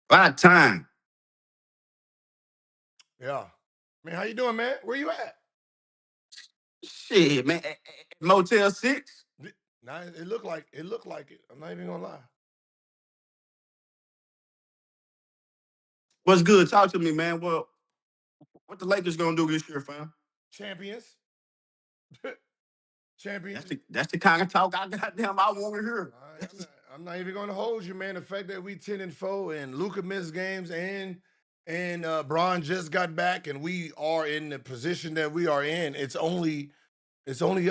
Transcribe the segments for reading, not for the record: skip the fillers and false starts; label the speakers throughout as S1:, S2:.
S1: About time.
S2: Yeah. Man, how you doing, man? Where you at?
S1: Shit, man. Motel 6?
S2: Nah, it looked like it. I'm not even gonna lie.
S1: What's good? Talk to me, man. Well, what the Lakers gonna do this year, fam?
S2: Champions.
S1: That's
S2: Champions.
S1: the kind of talk I goddamn I want to hear.
S2: I'm not even gonna hold you, man. The fact that we 10-4 and Luka missed games and Bron just got back and we are in the position that we are in, it's only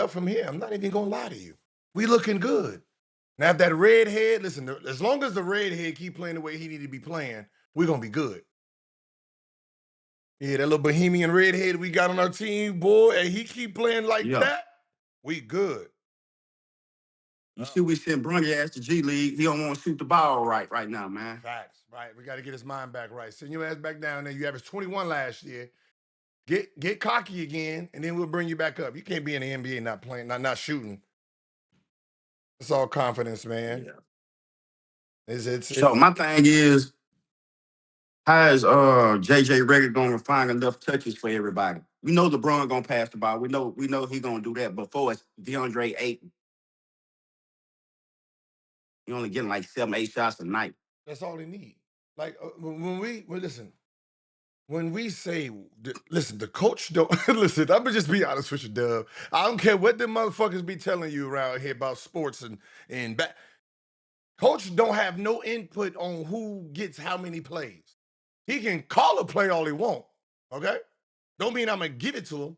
S2: up from here. I'm not even gonna lie to you. We looking good. Now, if that redhead, listen, as long as the redhead keep playing the way he need to be playing, we're gonna be good. Yeah, that little bohemian redhead we got on our team, boy, and he keep playing like
S1: Yeah.
S2: that, we good.
S1: You see, we sent Brungy ass to G League. He don't want to shoot the ball right now, man.
S2: Facts, right? We got to get his mind back right. Send your ass back down there. You averaged 21 last year. Get cocky again, and then we'll bring you back up. You can't be in the NBA not playing, not shooting. It's all confidence, man.
S1: Yeah.
S2: It's
S1: So my thing is, how is JJ Redick gonna find enough touches for everybody? We know LeBron gonna pass the ball. We know he gonna do that. Before it's DeAndre Ayton. He only getting like 7, 8 shots a night.
S2: that's all they need. Like listen, when we say, listen, the coach don't listen. I'm gonna just be honest with you, Dub. I don't care what them motherfuckers be telling you around here about sports and back. Coach don't have no input on who gets how many plays. He can call a play all he want. Okay, don't mean I'm gonna give it to him.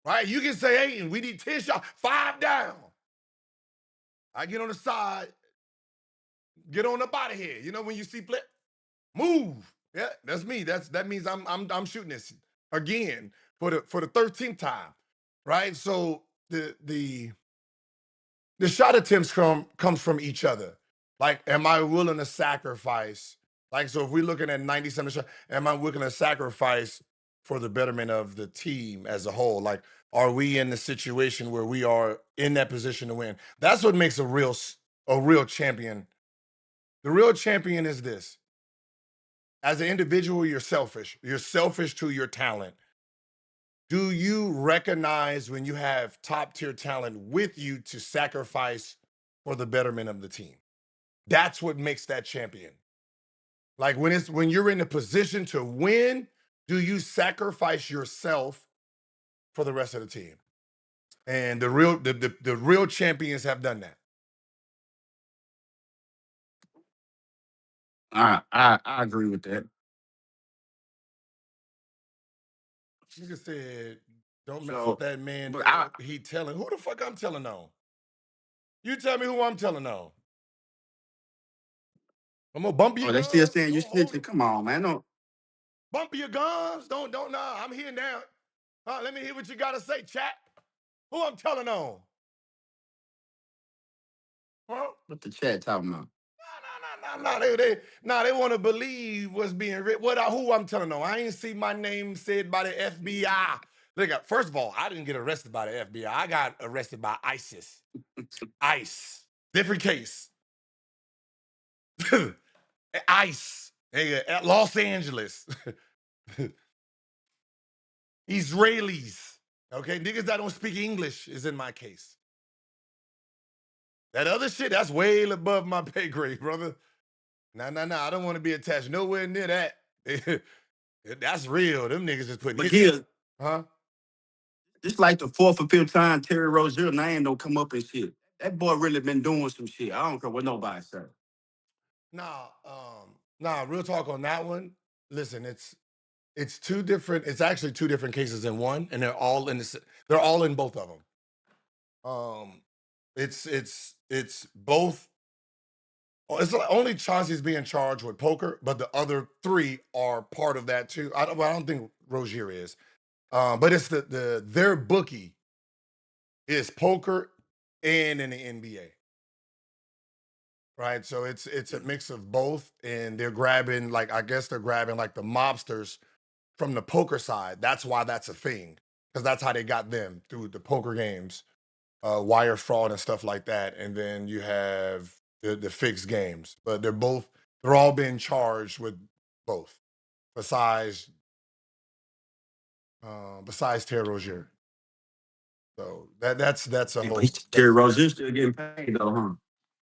S2: Right? You can say, hey, and we need 10 shots, 5 down. I get on the side, get on up out of here. You know when you see play, move. Yeah, that's me. That means I'm shooting this again for the 13th time. Right? So the shot attempts comes from each other. Like, am I willing to sacrifice? Like, so if we're looking at 97 shots, am I willing to sacrifice for the betterment of the team as a whole? Like, are we in the situation where we are in that position to win? That's what makes a real champion. The real champion is this. As an individual, you're selfish. You're selfish to your talent. Do you recognize when you have top tier talent with you to sacrifice for the betterment of the team? That's what makes that champion. Like when you're in a position to win, do you sacrifice yourself for the rest of the team? And the real champions have done that.
S1: I agree with that.
S2: Nigga said, "Don't mess with
S1: So,
S2: that man."
S1: but I
S2: He telling who the fuck I'm telling on? You tell me who I'm telling on. I'm gonna bump your
S1: they still
S2: gums.
S1: saying you
S2: Don't hold
S1: snitching.
S2: it.
S1: Come on, man. No,
S2: Bump your gums. Don't. Nah, I'm here now. Let me hear what you gotta say, chat. Who I'm telling on? Huh?
S1: what the chat talking about?
S2: No. They want to believe what's being written. Who I'm telling on? I ain't see my name said by the FBI. Look, first of all, I didn't get arrested by the FBI. I got arrested by ISIS. ICE. Different case. ICE. At Los Angeles. Israelis. Okay, niggas that don't speak English is in my case. That other shit, that's way above my pay grade, brother. Nah. I don't want to be attached nowhere near that. That's real. Them niggas just putting
S1: But
S2: hits.
S1: Gil,
S2: Huh?
S1: this like the fourth or fifth time Terry Rozier name don't come up and shit. That boy really been doing some shit. I don't care what nobody say.
S2: Real talk on that one. Listen, it's two different, it's actually two different cases in one, and they're all in both of them. It's both. It's only Chauncey's being charged with poker, but the other three are part of that too. I don't think Rozier is. But it's their bookie is poker and in the NBA. Right. So it's a mix of both. And they're grabbing, like, I guess they're grabbing like the mobsters from the poker side. That's why that's a thing. Because that's how they got them through the poker games, wire fraud and stuff like that. And then you have the fixed games. But they're both They're all being charged with both, besides Terry Rozier. So that's a
S1: Yeah, but
S2: whole.
S1: Terry Rozier still getting paid though, huh?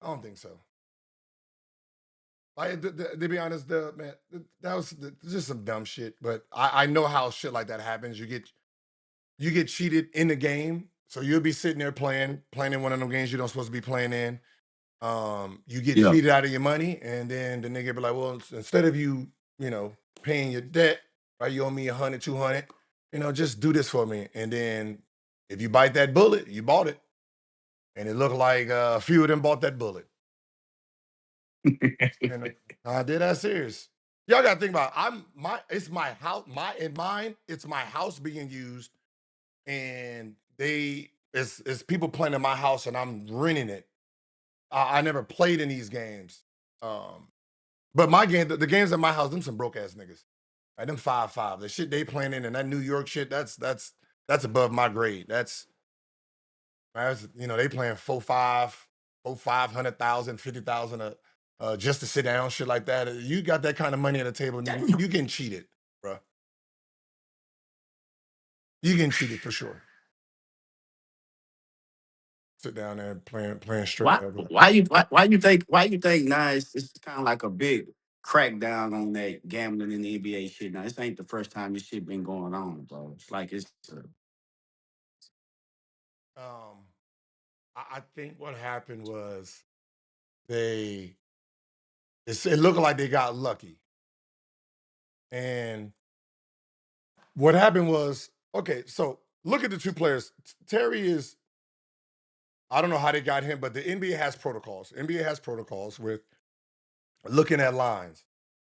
S2: I don't think so. To be honest, man, that was just some dumb shit. But I know how shit like that happens. You get cheated in the game, so you'll be sitting there playing in one of them games you don't supposed to be playing in. You get
S1: Yeah.
S2: cheated out of your money, and then the nigga be like, well, instead of you paying your debt, right, you owe me 100, 200, just do this for me. And then if you bite that bullet, you bought it. And it looked like a few of them bought that bullet. I did that serious. Y'all gotta think about it's my house, it's my house being used, and it's people playing in my house and I'm renting it. I never played in these games. But my game, the games at my house, them some broke ass niggas. Like them 5-5. The shit they playing in and that New York shit, that's above my grade. That's they playing 500,000, 50,000 just to sit down, shit like that. You got that kind of money at the table, you getting cheated, bro. You getting cheated for sure. Sit down there playing straight.
S1: Why you think now it's kind of like a big crackdown on that gambling in the NBA shit? Now this ain't the first time this shit been going on, bro. It's like
S2: I think what happened was it looked like they got lucky. And what happened was, okay, so look at the two players. Terry is, I don't know how they got him, but the NBA has protocols. NBA has protocols with looking at lines.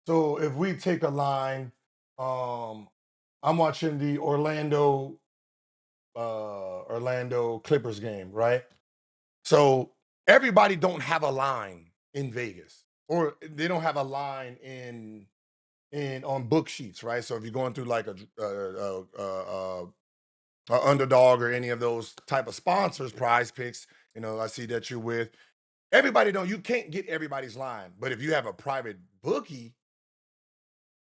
S2: So if we take a line, I'm watching the Orlando Clippers game, right? So everybody don't have a line in Vegas, or they don't have a line in on book sheets, right? So if you're going through like a underdog or any of those type of sponsors, prize picks, I see that you're with. Everybody you can't get everybody's line. But if you have a private bookie,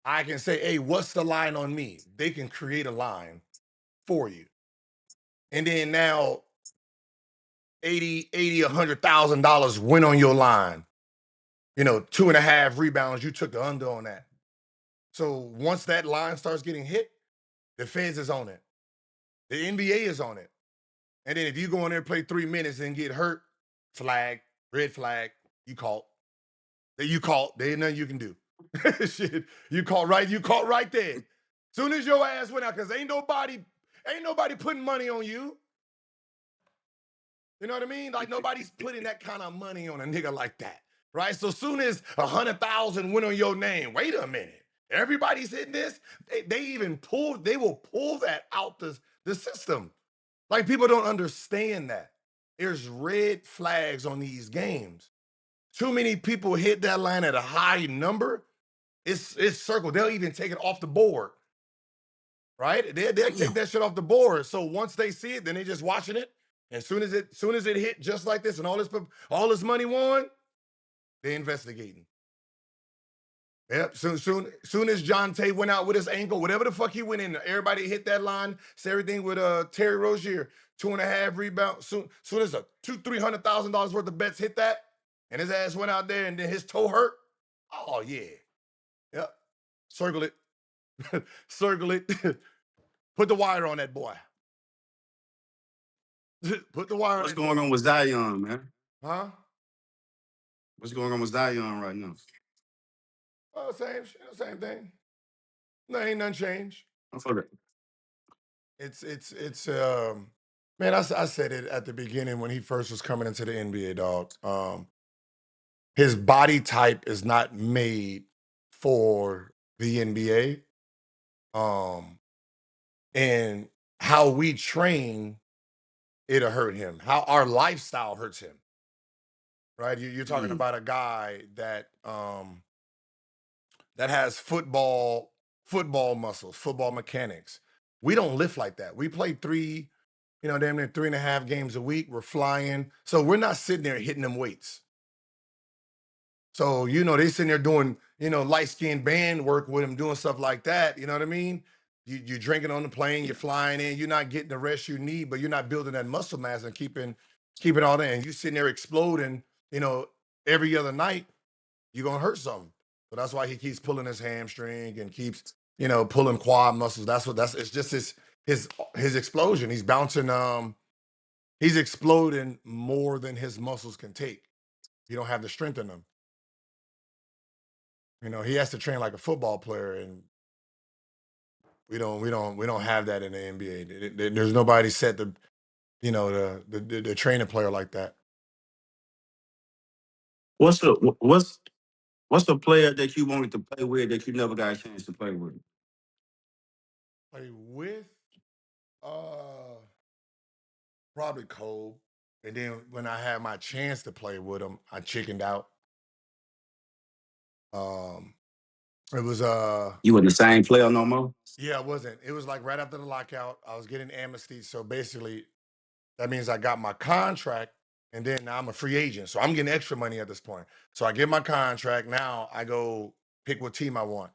S2: I can say, hey, what's the line on me? They can create a line for you. And then now $80, $100,000 went on your line. 2.5 rebounds, you took the under on that. So once that line starts getting hit, the feds is on it. The NBA is on it. And then if you go in there and play 3 minutes and get hurt, flag, red flag, you caught. You caught. There ain't nothing you can do. Shit, you caught right there. Soon as your ass went out, because ain't nobody putting money on you. You know what I mean? Like nobody's putting that kind of money on a nigga like that, right? So soon as 100,000 went on your name, wait a minute, everybody's hitting this. They will pull that out the system. Like people don't understand that. There's red flags on these games. Too many people hit that line at a high number. It's circled. They'll even take it off the board, right? They'll take that shit off the board. So once they see it, then they just watching it. And soon as it hit just like this and all this money won, they investigating. Yep. Soon as John Tate went out with his ankle, whatever the fuck he went in, everybody hit that line. So everything with Terry Rozier, 2.5 rebounds. Soon as $200,000-$300,000 worth of bets hit that, and his ass went out there and then his toe hurt. Oh yeah. Yep. Circle it. Circle it. Put the wire on that boy. Put the wire.
S1: What's going on with Zion, man?
S2: Huh?
S1: What's going on with Zion right now?
S2: Oh, same thing. No, ain't nothing changed.
S1: I forgot.
S2: It's man, I said it at the beginning when he first was coming into the NBA, dog. His body type is not made for the NBA. And how we train, it'll hurt him. How our lifestyle hurts him. Right? You're talking about a guy that that has football muscles, football mechanics. We don't lift like that. We play damn near 3.5 games a week. We're flying. So we're not sitting there hitting them weights. So, they sitting there doing, light-skinned band work with him, doing stuff like that. You know what I mean? You're drinking on the plane, you're flying in, you're not getting the rest you need, but you're not building that muscle mass and keeping all that. And you sitting there exploding, every other night, you're gonna hurt something. So that's why he keeps pulling his hamstring and keeps, pulling quad muscles. It's just his explosion. He's bouncing, he's exploding more than his muscles can take. You don't have the strength in them. He has to train like a football player, and we don't have that in the NBA. There's nobody set to, the train a player like that.
S1: What's the what's the player that you wanted to play with that you never got a chance to play with?
S2: Play with, probably Cole. And then when I had my chance to play with him, I chickened out. Um, it was
S1: You wasn't the same player no more?
S2: yeah, it wasn't. It was like right after the lockout. I was getting amnesty, so basically that means I got my contract, and then now I'm a free agent. So I'm getting extra money at this point. So I get my contract. Now I go pick what team I want.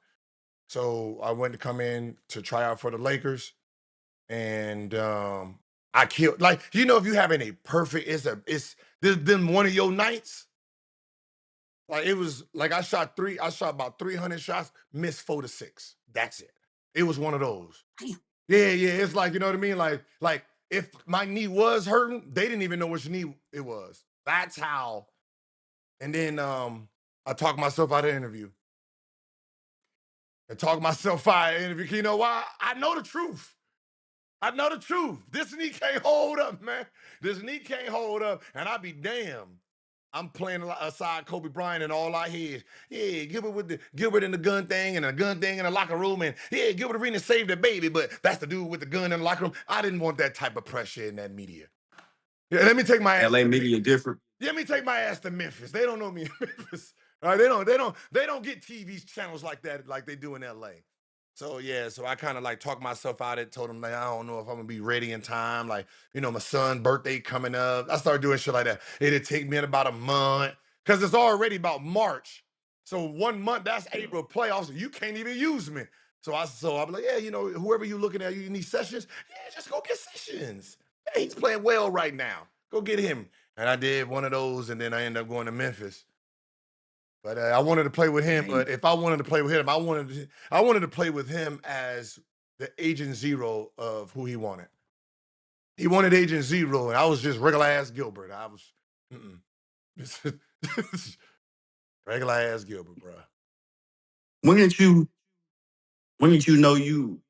S2: So I went to come in to try out for the Lakers, and I killed. Like, if you having a perfect, it's this been one of your nights. Like, it was like I shot about 300 shots, missed 4 to 6. That's it. It was one of those. Yeah, yeah. It's like, you know what I mean? Like if my knee was hurting, they didn't even know which knee it was. That's how. And then I talked myself out of the interview. I talked myself out of the interview. You know why? I know the truth. I know the truth. This knee can't hold up, man. This knee can't hold up. And I be damned. I'm playing aside Kobe Bryant, and all I hear is, yeah, Gilbert and the gun thing, and a gun thing in the locker room, and yeah, Gilbert Arenas saved the baby, but that's the dude with the gun in the locker room. I didn't want that type of pressure in that media. Yeah, let me take my ass.
S1: LA media different.
S2: Let me take my ass to Memphis. They don't know me in Memphis. All right, they don't get TV channels like that like they do in LA. So yeah, so I kind of like talked myself out of it, told him like I don't know if I'm gonna be ready in time. Like, my son's birthday coming up. I started doing shit like that. It'd take me in about a month. Cause it's already about March. So 1 month, that's April playoffs. You can't even use me. So I'm like, yeah, whoever you looking at, you need Sessions? Yeah, just go get Sessions. Hey, he's playing well right now. Go get him. And I did one of those, and then I ended up going to Memphis. But I wanted to play with him. But if I wanted to play with him, I wanted to play with him as the agent zero of who he wanted. He wanted agent zero, and I was just regular ass Gilbert. I was regular ass Gilbert, bro.
S1: When did you know you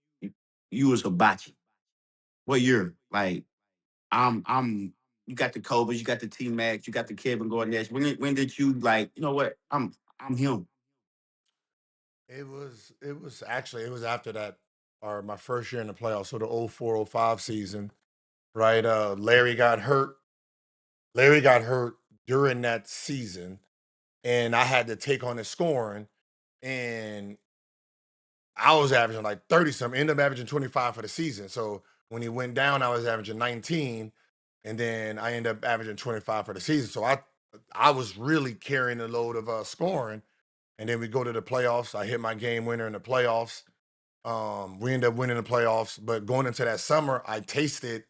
S1: was hibachi? What year? Like, you got the Cobras, you got the T Max, you got the Kevin Garnett. When did you like, you know what? I'm him.
S2: It was after that, or my first year in the playoffs, so the 04-05 season, right? Larry got hurt. Larry got hurt during that season, and I had to take on his scoring, and I was averaging like 30 something, ended up averaging 25 for the season. So when he went down, I was averaging 19, and then I ended up averaging 25 for the season. So I was really carrying the load of scoring. And then we go to the playoffs. I hit my game winner in the playoffs. We ended up winning the playoffs, but going into that summer, I tasted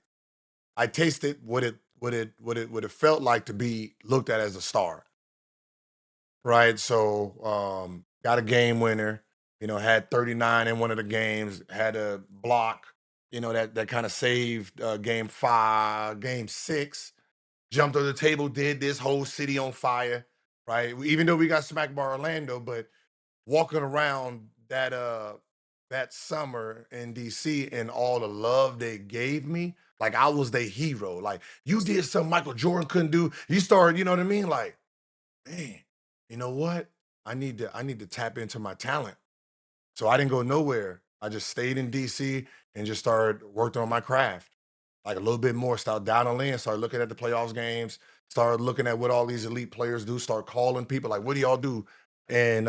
S2: what it felt like to be looked at as a star. Right. So got a game winner, had 39 in one of the games, had a block, that kind of saved game 5, game 6, jumped on the table, did this whole city on fire. Right. Even though we got smacked by Orlando, but walking around that summer in DC and all the love they gave me, like I was their hero. Like, you did something Michael Jordan couldn't do. You started, you know what I mean? Like, man, you know what? I need to tap into my talent. So I didn't go nowhere. I just stayed in DC and just started working on my craft. Like a little bit more, started dialing in, started looking at the playoffs games, started looking at what all these elite players do, start calling people like, what do y'all do? And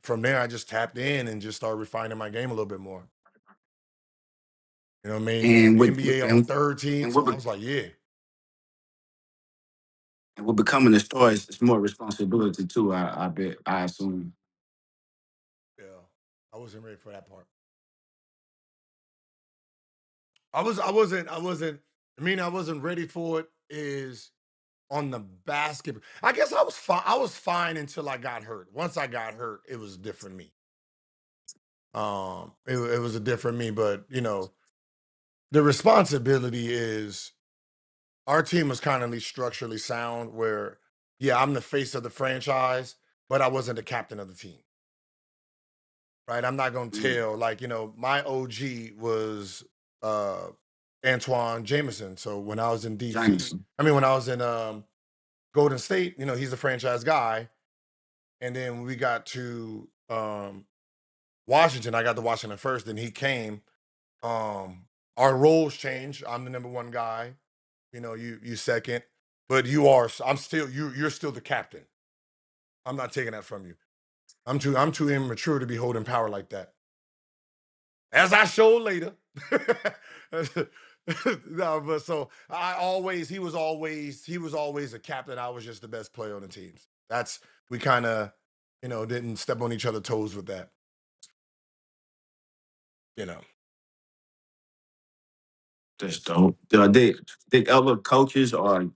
S2: from there I just tapped in and just started refining my game a little bit more. You know what I mean?
S1: And
S2: And
S1: with
S2: NBA on the third team.
S1: and
S2: So
S1: what
S2: I was like, yeah.
S1: And with becoming a star, it's more responsibility too. I bet. I assume.
S2: Yeah, I wasn't ready for that part. I wasn't. I mean, I wasn't ready for it. Is on the basketball. I guess I was fine. I was fine until I got hurt. Once I got hurt, it was a different me. It was a different me. But the responsibility is our team was kind of structurally sound. Where, yeah, I'm the face of the franchise, but I wasn't the captain of the team. Right? I'm not gonna
S1: Mm,
S2: tell like my OG was uh Antoine Jameson. So when I was in DC,
S1: Jameson.
S2: I mean when I was in Golden State, he's the franchise guy. And then when we got to Washington, I got to Washington first, then he came. Um our roles changed. I'm the number one guy, you second, but I'm still you're still the captain. I'm not taking that from you. I'm too immature to be holding power like that. As I showed later. No, but so he was always a captain. I was just the best player on the teams. That's we kind of, didn't step on each other's toes with that. You know.
S1: That's dope. Did other coaches or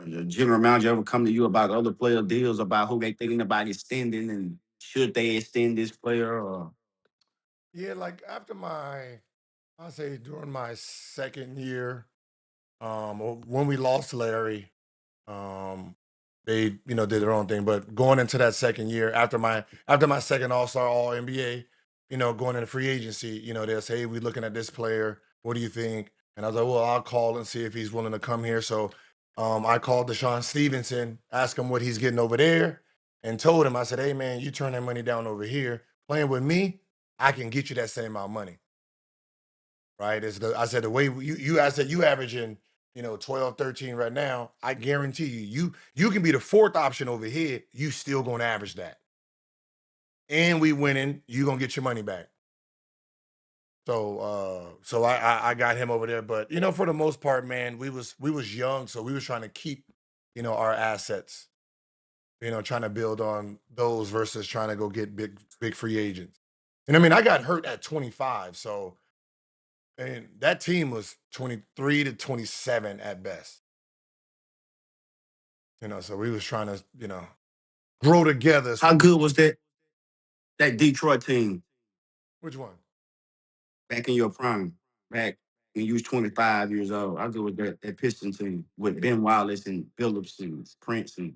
S1: the general manager ever come to you about other player deals about who they thinking about extending and should they extend this player or
S2: Yeah, like after I say during my second year, or when we lost Larry, Um, they did their own thing, but going into that second year after my second All Star All NBA, going into free agency, they'll say, "Hey, we're looking at this player. What do you think?" And I was like, "Well, I'll call and see if he's willing to come here." So, I called Deshaun Stevenson, asked him what he's getting over there, and told him, I said, "Hey, man, you turn that money down over here. Playing with me, I can get you that same amount of money." Right? I said the way I said you averaging 12, 13 right now. I guarantee you can be the fourth option over here. You still gonna average that, and we winning. You gonna get your money back. So I got him over there, but for the most part, man, we was young, so we was trying to keep our assets. Trying to build on those versus trying to go get big free agents. And I mean, I got hurt at 25, so and that team was 23 to 27 at best. So we was trying to, grow together.
S1: how good was that Detroit team
S2: Which one?
S1: back in your prime, back when you was 25 years old? How good was that Piston team with Ben Wallace and Phillips and Prince and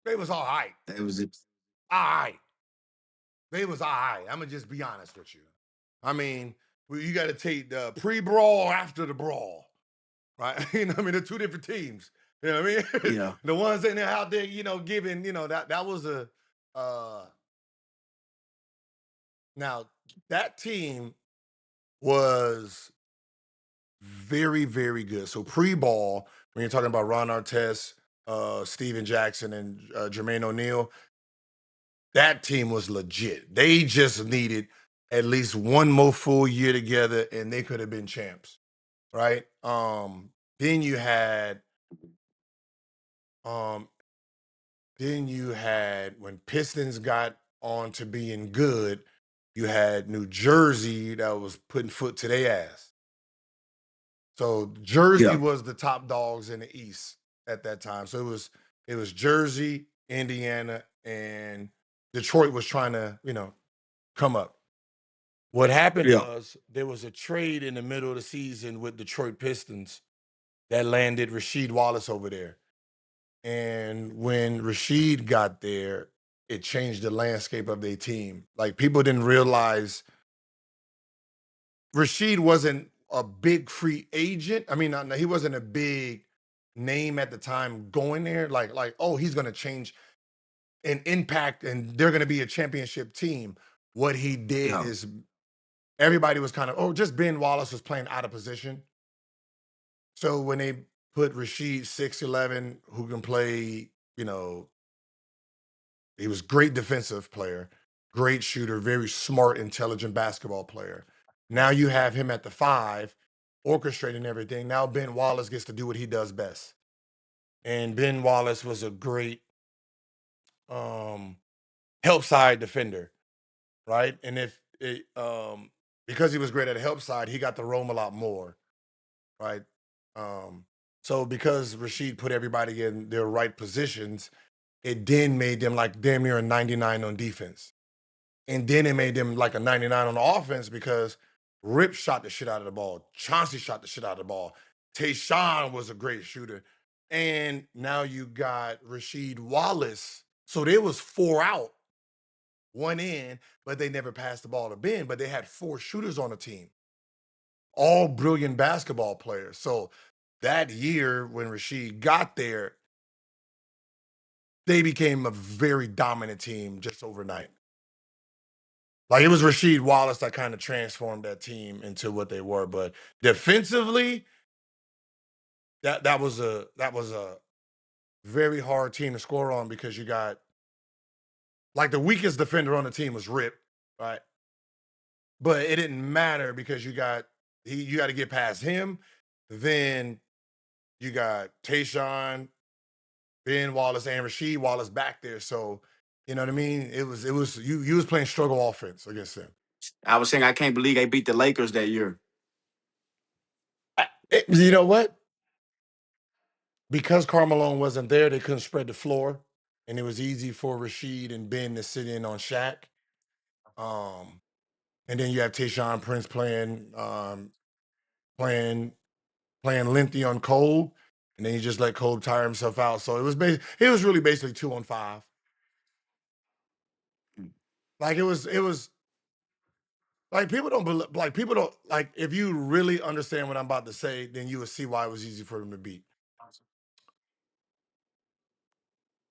S2: They was all right.
S1: that was it.
S2: All right. They was all right. I'm gonna just be honest with you. I mean, you got to take the pre-brawl after the brawl, right? I mean, they're two different teams. You know what I mean?
S1: Yeah.
S2: The ones in there out there, giving, that was a. uh Now that team was very, very good. So pre-ball, when you're talking about Ron Artest, Steven Jackson, and Jermaine O'Neal, that team was legit. They just needed at least one more full year together, and they could have been champs, right? Then you had, um, then you had when Pistons got on to being good, you had New Jersey that was putting foot to their ass. So Jersey
S1: Yeah.
S2: was the top dogs in the East at that time. So it was Jersey, Indiana, and Detroit was trying to, come up. What happened
S1: Yeah.
S2: was there was a trade in the middle of the season with Detroit Pistons that landed Rasheed Wallace over there. And when Rasheed got there, it changed the landscape of their team. Like people didn't realize Rasheed wasn't a big free agent. I mean, he wasn't a big name at the time going there. Like, oh, he's gonna change and impact, and they're gonna be a championship team. What he did
S1: Yeah.
S2: is everybody was kind of, oh, just Ben Wallace was playing out of position. So when they put Rasheed 6'11", who can play, he was great defensive player, great shooter, very smart, intelligent basketball player. Now you have him at the five. orchestrating everything. Now Ben Wallace gets to do what he does best. And Ben Wallace was a great um help side defender, right? And if it because he was great at help side, he got to roam a lot more, right? Um so because Rashid put everybody in their right positions, it then made them like damn near a 99 on defense. And then it made them like a 99 on offense because Rip shot the shit out of the ball. Chauncey shot the shit out of the ball. Tayshawn was a great shooter. And now you got Rasheed Wallace. So there was 4 out, 1 in, but they never passed the ball to Ben. But they had 4 shooters on the team, all brilliant basketball players. So that year when Rasheed got there, they became a very dominant team just overnight. Like it was Rasheed Wallace that kind of transformed that team into what they were. But defensively, that was a very hard team to score on because you got like the weakest defender on the team was Rip, right? But it didn't matter because you got to get past him. Then you got Tayshawn, Ben Wallace, and Rasheed Wallace back there. So you know what I mean? It was you was playing struggle offense against them.
S1: I was saying I can't believe they beat the Lakers that year.
S2: You know what? Because Carmelo wasn't there, they couldn't spread the floor, and it was easy for Rasheed and Ben to sit in on Shaq. Um, and then you have Tayshaun Prince playing playing lengthy on Cole, and then you just let Cole tire himself out. So it was really basically 2-on-5. Like it was like people don't like if you really understand what I'm about to say, then you will see why it was easy for them to beat.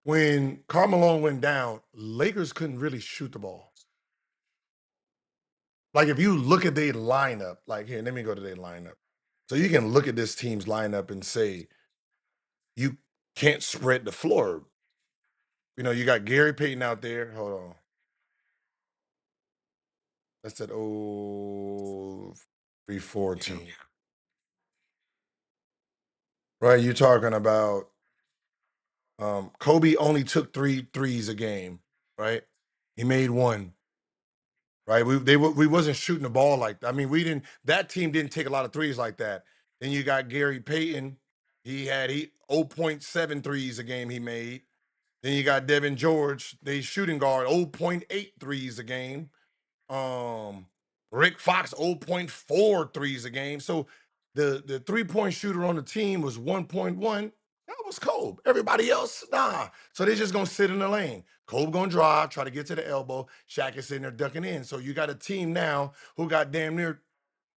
S2: When Carmelo went down, Lakers couldn't really shoot the ball. Like if you look at their lineup, like here, let me go to their lineup. So you can look at this team's lineup and say you can't spread the floor. You know, you got Gary Payton out there. Hold on. That's that old 314. Right? You're talking about Kobe only took 3 threes a game, right? He made 1. Right? We wasn't shooting the ball like that. I mean, we didn't that team didn't take a lot of threes like that. Then you got Gary Payton. He 0.7 threes a game he made. Then you got Devin George, they shooting guard, 0.8 threes a game. Um, Rick Fox, 0.4 threes a game. So the 3-point shooter on the team was 1.1. That was Kobe. Everybody else, nah. So they're just gonna sit in the lane. Kobe gonna drive, try to get to the elbow. Shaq is sitting there ducking in. So you got a team now who got damn near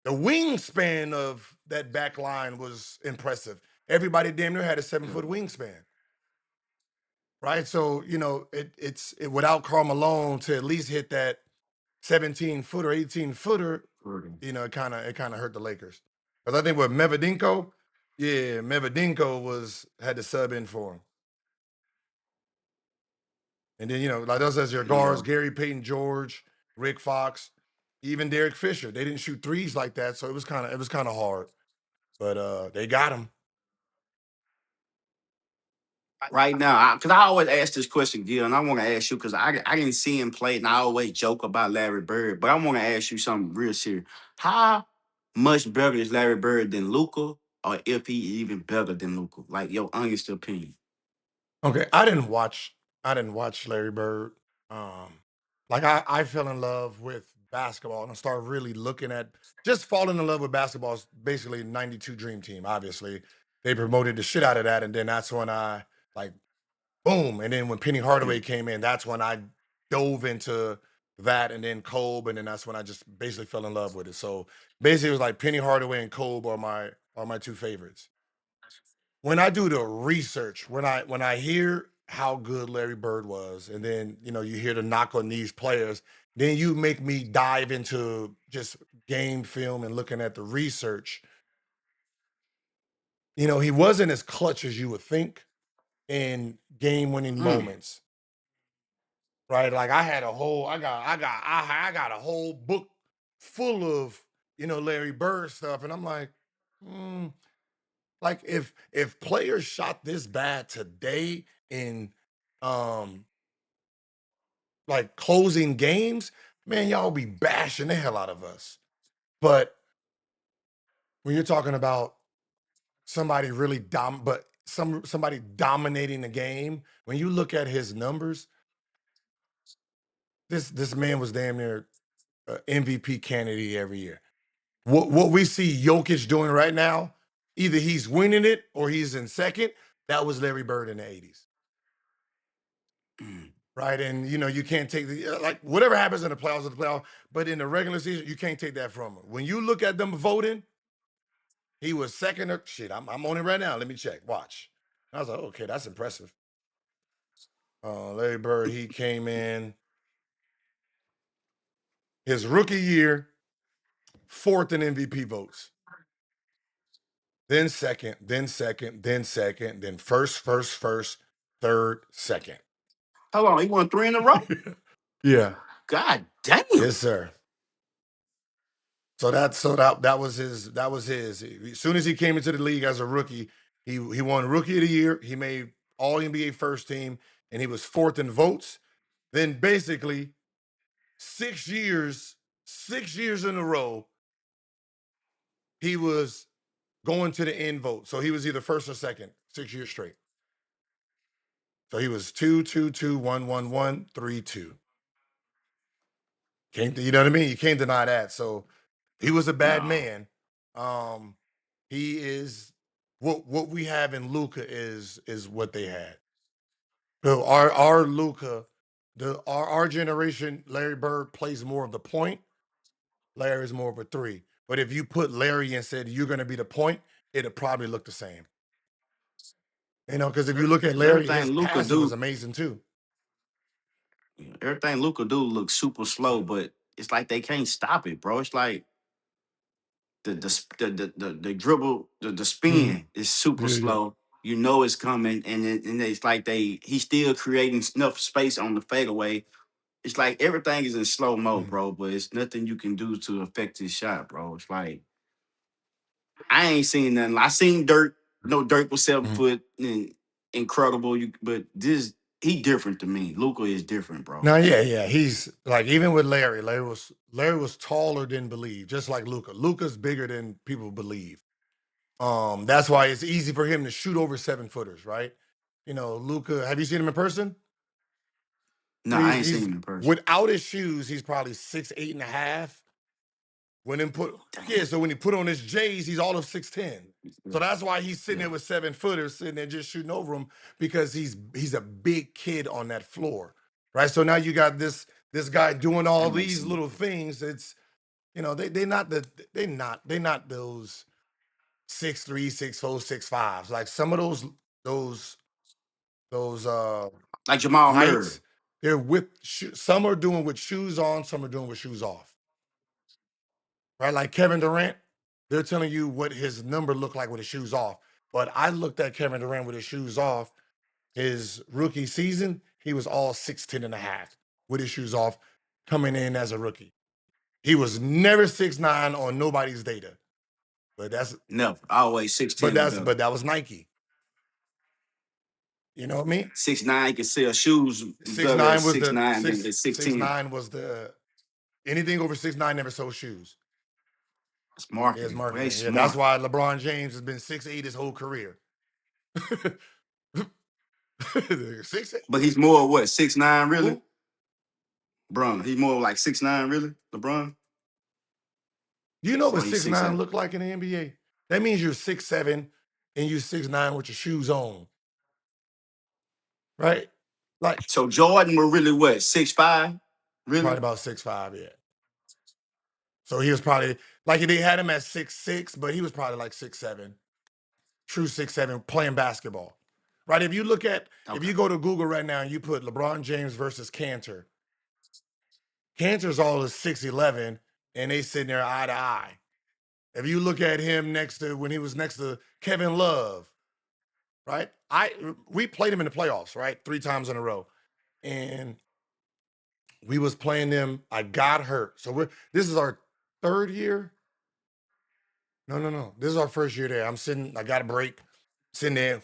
S2: the wingspan of that back line was impressive. Everybody damn near had a 7-foot wingspan. Right. So, you know, without Karl Malone to at least hit that 17-footer, 18-footer, you know, it kind of hurt the Lakers. Because I think with Mevadinko, yeah, Mevadinko had to sub in for him. And then, you know, like those as your
S1: Yeah.
S2: guards, Gary Payton George, Rick Fox, even Derek Fisher. They didn't shoot threes like that, so it was kind of hard. But they got him.
S1: Right now, because I always ask this question, Gil, and I want to ask you because I didn't see him play, and I always joke about Larry Bird, but I want to ask you something real serious. How much better is Larry Bird than Luka, or if he even better than Luka? Like your honest opinion.
S2: Okay, I didn't watch Larry Bird. Um, like I fell in love with basketball and I started really looking at just falling in love with basketball is basically 92 Dream Team, obviously. They promoted the shit out of that, and then that's when I like boom. And then when Penny Hardaway
S1: Mm.
S2: came in, that's when I dove into that and then Kobe, and then that's when I just basically fell in love with it. So basically it was like Penny Hardaway and Kobe are my 2 favorites. When I do the research, when I hear how good Larry Bird was, and then you know you hear the knock on these players, then you make me dive into just game film and looking at the research. You know, he wasn't as clutch as you would think in game winning
S1: Mm.
S2: moments, right? Like I got a whole book full of Larry Bird stuff, and I'm like. Like if players shot this bad today in like closing games, man, y'all be bashing the hell out of us. But when you're talking about somebody really somebody dominating the game, when you look at his numbers, this man was damn near MVP candidate every year. What we see Jokic doing right now, either he's winning it or he's in second. That was Larry Bird in the 80s. Right. And you can't take like whatever happens in the playoffs of the playoff, but in the regular season, you can't take that from him. When you look at them voting, he was second or shit. I'm on it right now. Let me check. Watch. I was like, okay, that's impressive. Larry Bird, he came in his rookie year, fourth in MVP votes. Then second, then second, then second, then first, third, second.
S1: How long? He won 3 in a row?
S2: Yeah.
S1: God damn.
S2: Yes, sir. So that was his. As soon as he came into the league as a rookie, he won Rookie of the Year. He made All NBA First Team, and he was fourth in votes. Then basically 6 years in a row, he was going to the end vote. So he was either first or second 6 years straight. So he was 2, 2, 2, 1, 1, 1, 3, 2. You know what I mean? You can't deny that. So he was a bad man. He is what we have in Luka is what they had. So our Luka, our generation, Larry Bird plays more of the point. Larry is more of a 3. But if you put Larry and said you're going to be the point, it'll probably look the same. Because if you look at Larry, his passing was amazing too.
S1: Everything Luka do looks super slow, but it's like they can't stop it, bro. It's like the dribble, the spin is super slow. You know it's coming, and it's like he's still creating enough space on the fadeaway. It's like everything is in slow mo, bro. But it's nothing you can do to affect his shot, bro. It's like I ain't seen nothing. I seen Dirk. Dirk was 7 foot and incredible. But he different to me. Luka is different, bro.
S2: No, yeah. He's like even with Larry. Larry was taller than believed, just like Luka. Luka's bigger than people believe. That's why it's easy for him to shoot over 7-footers, right? Luka. Have you seen him in person?
S1: No, I ain't seen him in person.
S2: Without his shoes, he's probably 6'8" and a half. So when he put on his J's, he's all of 6'10". So that's why he's sitting there with 7-footers sitting there just shooting over him, because he's a big kid on that floor, right? So now you got this guy doing all these little things. It's they're not those 6'3", 6'4", 6'5". Like some of those
S1: like Jamal
S2: heights,
S1: Murray.
S2: they're with some are doing with shoes on, some are doing with shoes off. Right? Like Kevin Durant, they're telling you what his number looked like with his shoes off. But I looked at Kevin Durant with his shoes off. His rookie season, he was all 6'10" and a half with his shoes off coming in as a rookie. He was never 6'9" on nobody's data. But that's
S1: never always 6'10".
S2: But that was Nike. You know what I mean?
S1: 6'9", you can sell shoes.
S2: 6'9" was
S1: 6'9", then 6'10".
S2: 6'9" was the anything over 6'9" never sold shoes.
S1: It's marketing.
S2: It's marketing. Yeah, that's why LeBron James has been 6'8" his whole career. 6'8".
S1: But he's more what, 6'9", really? LeBron, he's more like 6'9", really? LeBron?
S2: You know what 6'9" look like in the NBA? That means you're 6'7" and you're 6'9" with your shoes on. Right? Like
S1: so Jordan were really what, 6'5"? Really?
S2: Probably about 6'5", yeah. So he was probably like they had him at 6'6", but he was probably like 6'7". True 6'7", playing basketball. Right? If you look at if you go to Google right now and you put LeBron James versus Cantor, Cantor's all is 6'11", and they sitting there eye to eye. If you look at him when he was next to Kevin Love, right? We played him in the playoffs, right? 3 times in a row. And we was playing them. I got hurt. So this is our 3rd year. No. This is our first year there. I'm sitting, I got a break, sitting there,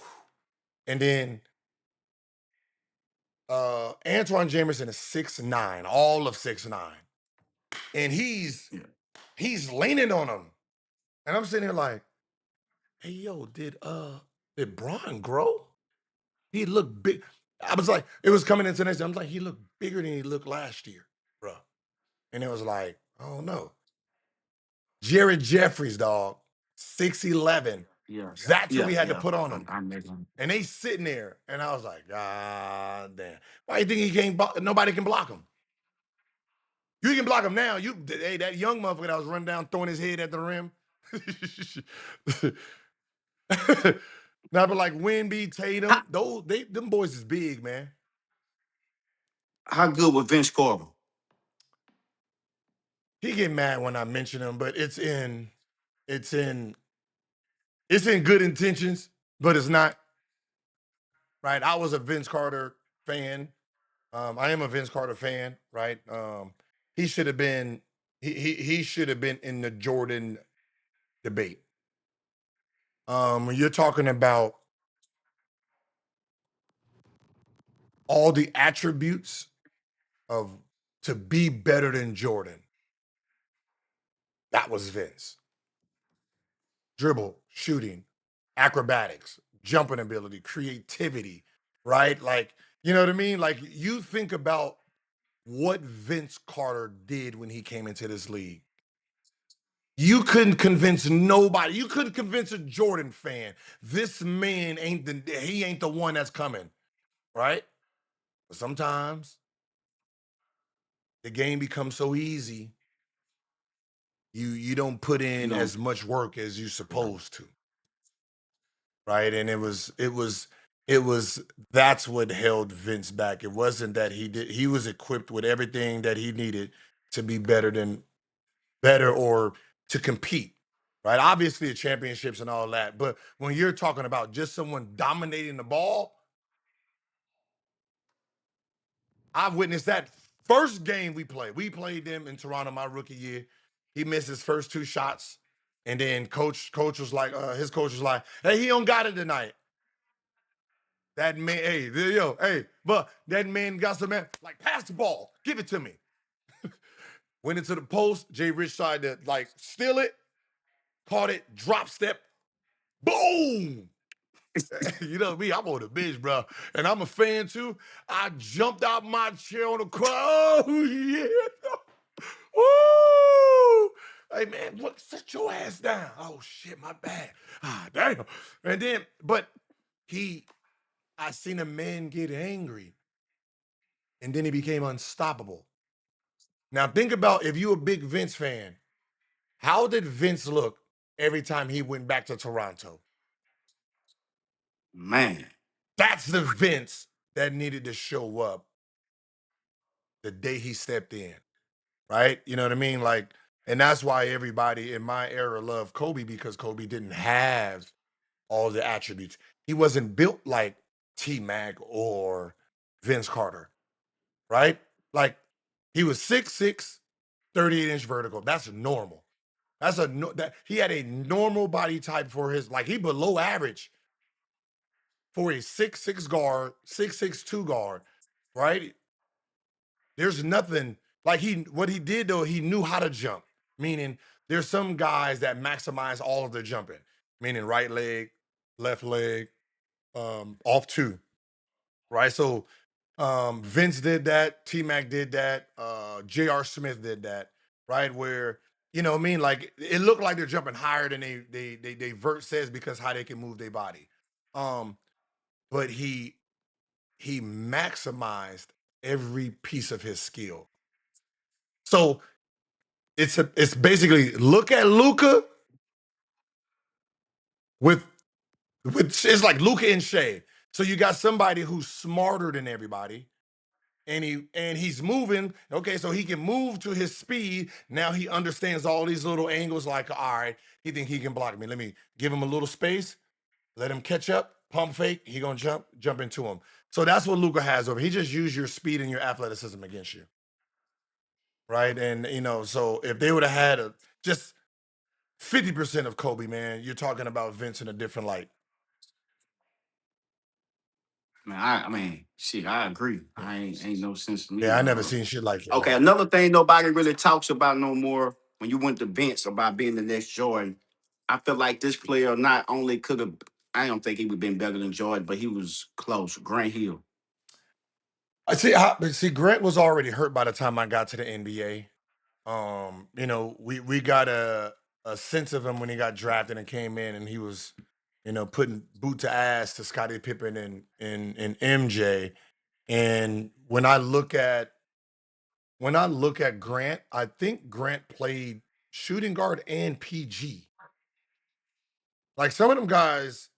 S2: and then Antoine Jamerson is 6'9", all of 6'9". And he's leaning on him. And I'm sitting here like, hey yo, did Bron grow? He looked big. I was like, it was coming into next. I'm like, he looked bigger than he looked last year, bro. And it was like, I don't know. Jared Jeffries, dog, 6'11".
S1: Yes.
S2: That's what
S1: Yeah,
S2: we had to
S1: yeah.
S2: put on him.
S1: I'm making.
S2: And they sitting there, and I was like, God damn. Why you think he can't nobody can block him? You can block him now. Hey, that young motherfucker that was running down throwing his head at the rim. Now, but like Wemby,
S1: How,
S2: Tatum, them boys is big, man.
S1: how good with Vince Carter?
S2: He get mad when I mention him, but it's in good intentions, but it's not right. I was a Vince Carter fan. I am a Vince Carter fan, right? He should have been he should have been in the Jordan debate. When you're talking about all the attributes of to be better than Jordan, that was Vince. Dribble, shooting, acrobatics, jumping ability, creativity, right? Like, you know what I mean? Like, you think about what Vince Carter did when he came into this league. You couldn't convince nobody. You couldn't convince a Jordan fan. This man ain't the one that's coming, right? But sometimes the game becomes so easy, you don't put
S1: You
S2: in
S1: know,
S2: as much work as you're
S1: right.
S2: supposed to. Right. And it was that's what held Vince back. It wasn't that he was equipped with everything that he needed to be better or to compete. Right. Obviously the championships and all that. But when you're talking about just someone dominating the ball, I witnessed that first game we played. We played them in Toronto my rookie year. He missed his first two shots. And then coach was like, his coach was like, hey, he don't got it tonight. That man, but that man got some man, like, pass the ball, give it to me. Went into the post, Jay Rich tried to like steal it, caught it, drop step, boom. You know me, I'm on the bench, bro. And I'm a fan too. I jumped out my chair on the crowd. Oh, yeah. Woo! Hey man, look, sit your ass down. Oh shit, my bad. Ah, damn. And then, but I seen a man get angry. And then he became unstoppable. Now think about if you a big Vince fan, how did Vince look every time he went back to Toronto?
S1: Man,
S2: That's the Vince that needed to show up the day he stepped in, right? You know what I mean? Like, and that's why everybody in my era loved Kobe because Kobe didn't have all the attributes. He wasn't built like T Mac or Vince Carter, right? Like, he was 6'6", 38-inch vertical. That's normal. That he had a normal body type for his, like, he below average for a 6'6" guard, 6'6" 2 guard, right? There's nothing like what he did though, he knew how to jump. Meaning there's some guys that maximize all of their jumping, meaning right leg, left leg, off two, right? So Vince did that, T Mac did that, J.R. Smith did that, right? Where, you know what I mean? Like, it looked like they're jumping higher than they vert says because how they can move their body. Um, but he maximized every piece of his skill. So it's basically look at Luka with it's like Luka and Shea. So you got somebody who's smarter than everybody, and he's moving. Okay, so he can move to his speed. Now he understands all these little angles. Like, all right, he think he can block me. Let me give him a little space. Let him catch up. Pump fake. He gonna jump into him. So that's what Luka has over. He just used your speed and your athleticism against you, right? And so if they would have had just 50% of Kobe, man, you're talking about Vince in a different light.
S1: I mean, shit, I agree.
S2: Yeah.
S1: Ain't no sense to me.
S2: Yeah, I never seen shit like it,
S1: Okay,
S2: man.
S1: another thing nobody really talks about no more when you went to Vince about being the next Jordan. I feel like this player not only could have, I don't think he would have been better than Jordan, but he was close. Grant Hill.
S2: See, Grant was already hurt by the time I got to the NBA. You know, we got a sense of him when he got drafted and came in, and he was, you know, putting boot to ass to Scottie Pippen and MJ. And when I look at Grant, I think Grant played shooting guard and PG. Like some of them guys,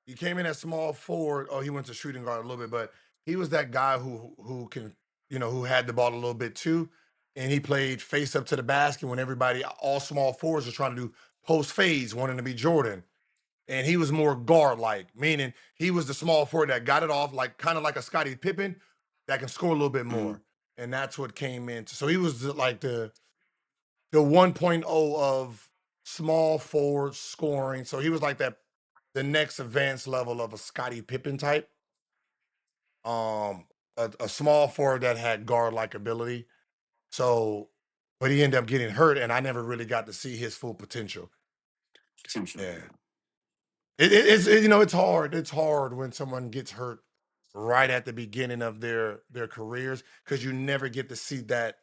S2: he came in at small forward. Oh, he went to shooting guard a little bit, but he was that guy who can, you know, who had the ball a little bit too. And he played face up to the basket when everybody, all small forwards, were trying to do post fades, wanting to be Jordan. And he was more guard like, meaning he was the small forward that got it off, like kind of like a Scottie Pippen that can score a little bit
S1: Mhm.
S2: more. And that's what came into. So he was like the 1.0 of small forward scoring. So he was like that, the next advanced level of a Scottie Pippen type. Um, a small forward that had guard like ability. So, but he ended up getting hurt, and I never really got to see his full potential.
S1: Potential.
S2: Yeah, it's you know, it's hard. It's hard when someone gets hurt right at the beginning of their careers because you never get to see that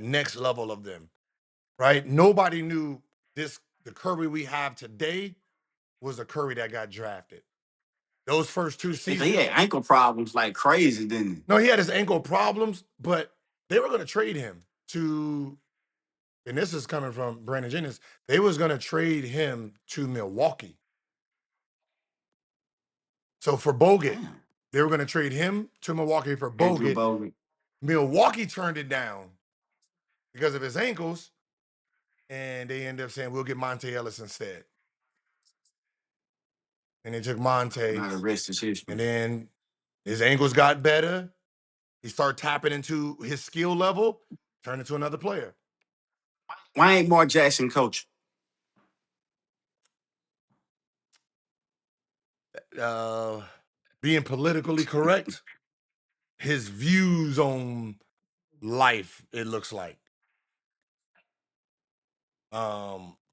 S2: next level of them. Right? Nobody knew the Curry we have today was the Curry that got drafted. Those first two
S1: He had
S2: seasons,
S1: ankle problems like crazy, didn't he?
S2: no, he had his ankle problems, but they were going to trade him to, and this is coming from Brandon Jennings, they was going to trade him to Milwaukee. So for Bogut,
S1: Damn.
S2: they were going to trade him to Milwaukee for
S1: Andrew
S2: Bogut.
S1: Bogut.
S2: Milwaukee turned it down because of his ankles, and they ended up saying, we'll get Monte Ellis instead. And they took Monte,
S1: Now the rest is
S2: and
S1: history.
S2: then his ankles got better. He started tapping into his skill level, turned into another player.
S1: Why ain't Mark Jackson coach?
S2: Uh, Being politically correct, his views on life, it looks like.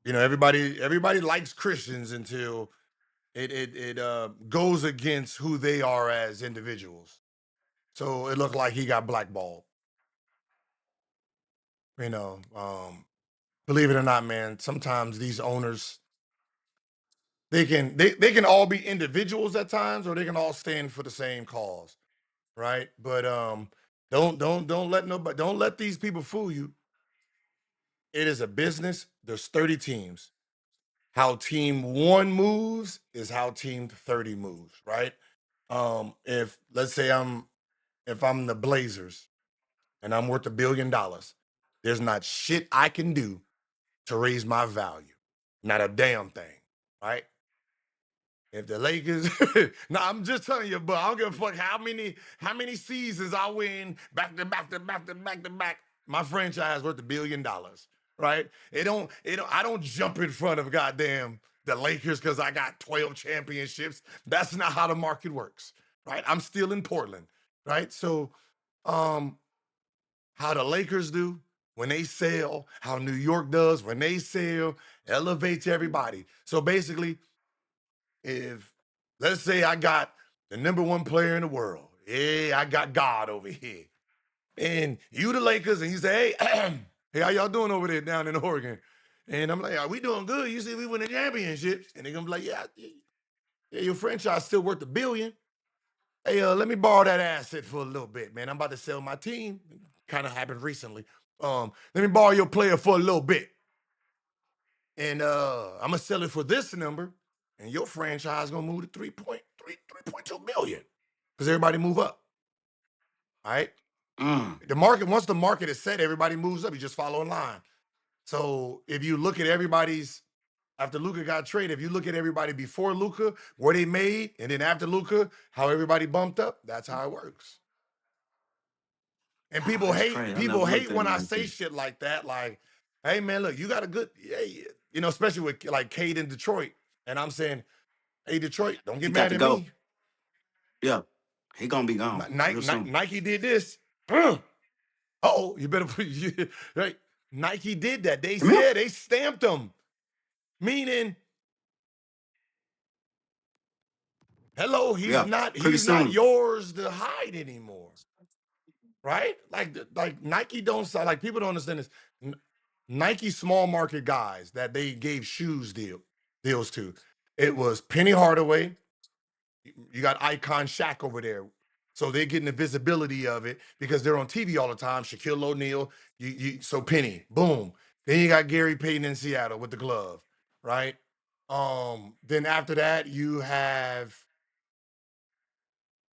S2: You know, everybody likes Christians until it goes against who they are as individuals. So it looked like he got blackballed. You know, believe it or not, man, sometimes these owners, they can all be individuals at times, or they can all stand for the same cause, right? But don't let these people fool you. It is a business. There's 30 teams. How team 1 moves is how team 30 moves, right? If let's say if I'm the Blazers and I'm worth $1 billion, there's not shit I can do to raise my value. Not a damn thing, right? If the Lakers, no, I'm just telling you, but I don't give a fuck how many seasons I win back to back to back to back to back. My franchise worth $1 billion, right? I don't jump in front of goddamn the Lakers because I got 12 championships. That's not how the market works, right? I'm still in Portland, right? So, um, how the Lakers do when they sell, how New York does when they sell, elevates everybody. So basically, if let's say I got the number 1 player in the world, yeah, I got God over here, and you the Lakers, and you say, hey, hey, how y'all doing over there down in Oregon? And I'm like, are we doing good? You see, we win the championships, and they're gonna be like, yeah, your franchise still worth $1 billion. Hey, let me borrow that asset for a little bit, man. I'm about to sell my team. Kind of happened recently. Let me borrow your player for a little bit, and I'm gonna sell it for this number, and your franchise gonna move to 3.2 million because everybody move up. All right.
S1: Mm.
S2: The market, once the market is set, everybody moves up. You just follow in line. So if you look at everybody's after Luka got traded, if you look at everybody before Luka, where they made, and then after Luka, how everybody bumped up, that's how it works. And
S1: Oh,
S2: people
S1: that's
S2: hate
S1: crazy. I never
S2: people
S1: looked
S2: hate
S1: at
S2: when
S1: it
S2: I
S1: like
S2: say
S1: that.
S2: shit like that. Like, hey man, look, you got a good, yeah, you know, especially with like Cade in Detroit. And I'm saying, hey, Detroit, don't get
S1: He got
S2: mad
S1: to
S2: at
S1: go.
S2: me.
S1: Yeah, he gonna be gone real soon.
S2: Nike did this. Oh, you better put right. Nike did that. They
S1: Come here.
S2: they stamped them. Meaning, hello,
S1: Yeah, pretty
S2: he's not
S1: soon.
S2: yours to hide anymore. Right? Like Nike don't sell, like people don't understand this. Nike small market guys that they gave deals to. It was Penny Hardaway. You got Icon Shaq over there. So they're getting the visibility of it because they're on TV all the time. Shaquille O'Neal, so Penny, boom. Then you got Gary Payton in Seattle with the glove, right? Then after that, you have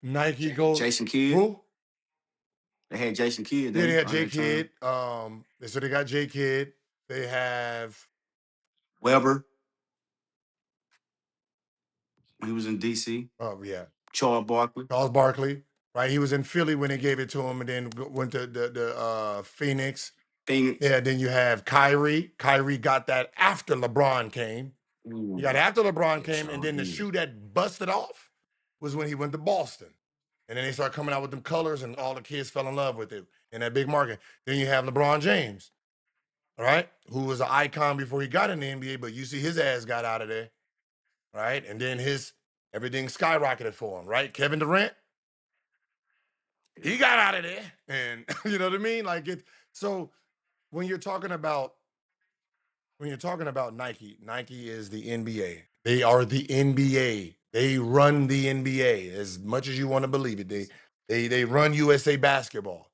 S2: Nike goes
S1: Jason Kidd.
S2: who?
S1: They had Jason Kidd.
S2: Yeah, they
S1: Then
S2: had
S1: around
S2: J
S1: that time.
S2: Kidd. So they got J Kidd. They have
S1: Weber. He was in DC.
S2: yeah,
S1: Charles Barkley.
S2: Charles Barkley, right? He was in Philly when they gave it to him, and then went to the Phoenix.
S1: Phoenix.
S2: Yeah, then you have Kyrie. Kyrie got that after LeBron came.
S1: Ooh,
S2: You got after LeBron
S1: yes,
S2: came, and then the
S1: did.
S2: shoe that busted off was when he went to Boston. And then they started coming out with them colors, and all the kids fell in love with it in that big market. Then you have LeBron James, all right, who was an icon before he got in the NBA, but you see his ass got out of there, right? And then everything skyrocketed for him, right? Kevin Durant, he got out of there, and you know what I mean? Like it. So when you're talking about Nike, Nike is the NBA. They are the NBA. They run the NBA as much as you want to believe it. They run USA basketball.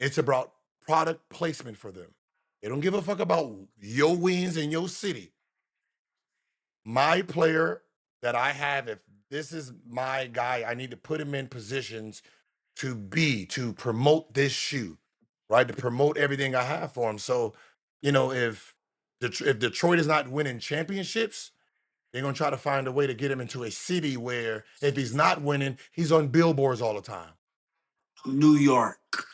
S2: It's about product placement for them. They don't give a fuck about your wins in your city. My player that I have, if this is my guy, I need to put him in positions to promote this shoe, right? To promote everything I have for him. So, you know, if Detroit is not winning championships, they're gonna try to find a way to get him into a city where if he's not winning, he's on billboards all the time.
S1: New York.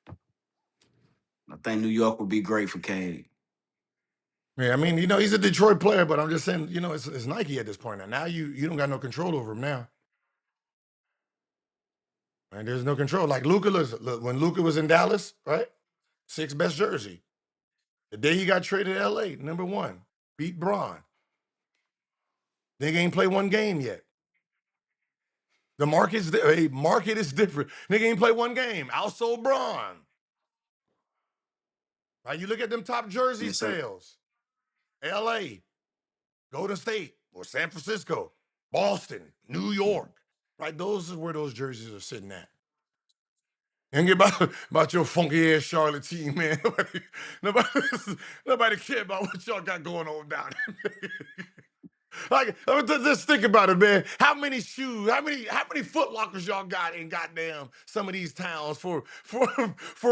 S1: I think New York would be great for Cade.
S2: Yeah, I mean, you know, he's a Detroit player, but I'm just saying, you know, it's Nike at this point. Now you don't got no control over him now. And there's no control. Like Luka, look, when Luka was in Dallas, right? 6th best jersey. The day he got traded to LA, number 1, beat Braun. Nigga ain't play one game yet. The market is different. Nigga ain't play one game. Outsold Braun. Right? You look at them top jersey sales. LA, Golden State, or San Francisco, Boston, New York. Right? Those are where those jerseys are sitting at. And get about your funky ass Charlotte team, man. Nobody care about what y'all got going on down there. Like, just think about it, man. How many shoes, how many Foot Lockers y'all got in goddamn some of these towns for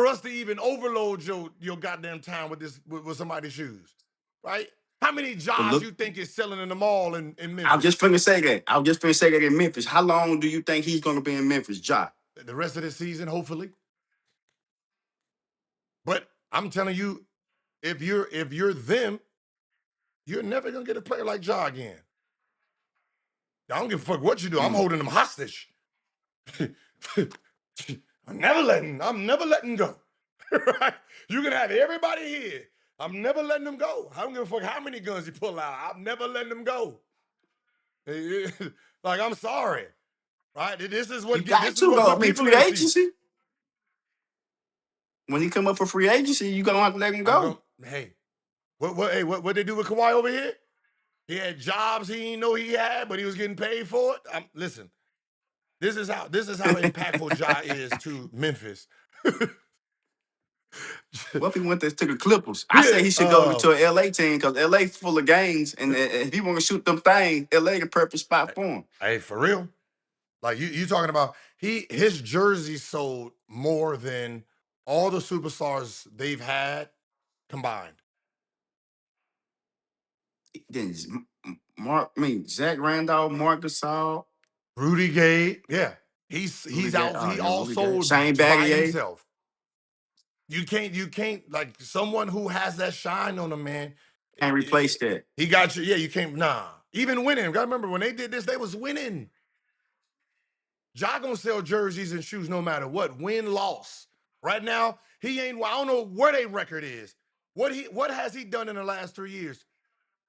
S2: us to even overload your goddamn town with somebody's shoes, right? How many jobs you think is selling in the mall in Memphis?
S1: I was just finna say that. In Memphis. How long do you think he's gonna be in Memphis, Ja?
S2: The rest of the season, hopefully. But I'm telling you, if you're them, you're never gonna get a player like Ja again. I don't give a fuck what you do. I'm holding them hostage. I'm never letting go. Right? You can have everybody here. I'm never letting them go. I don't give a fuck how many guns you pull out. I'm never letting them go. Like, I'm sorry. Right? This is what put people in the seat.
S1: When he come up for free agency, you gonna have to let him go.
S2: What they do with Kawhi over here? He had jobs he didn't know he had, but he was getting paid for it. Listen, this is how impactful Ja is to Memphis.
S1: What if he went to the Clippers? I say he should go to an LA team because LA full of gangs, and if he want to shoot them things, LA the perfect spot for him.
S2: Hey, for real. Like you talking about his jersey sold more than all the superstars they've had combined.
S1: Then Zach Randolph, Marc Gasol,
S2: Rudy Gay, yeah. He all sold
S1: Shane
S2: by
S1: Battier.
S2: himself. You can't like someone who has that shine on them, man.
S1: Can't replace that.
S2: He got you. Yeah, you can't. Nah. Even winning. Gotta remember when they did this, they was winning. Ja gonna sell jerseys and shoes no matter what. Win, loss. Right now, he ain't. I don't know where their record is. What has he done in the last 3 years?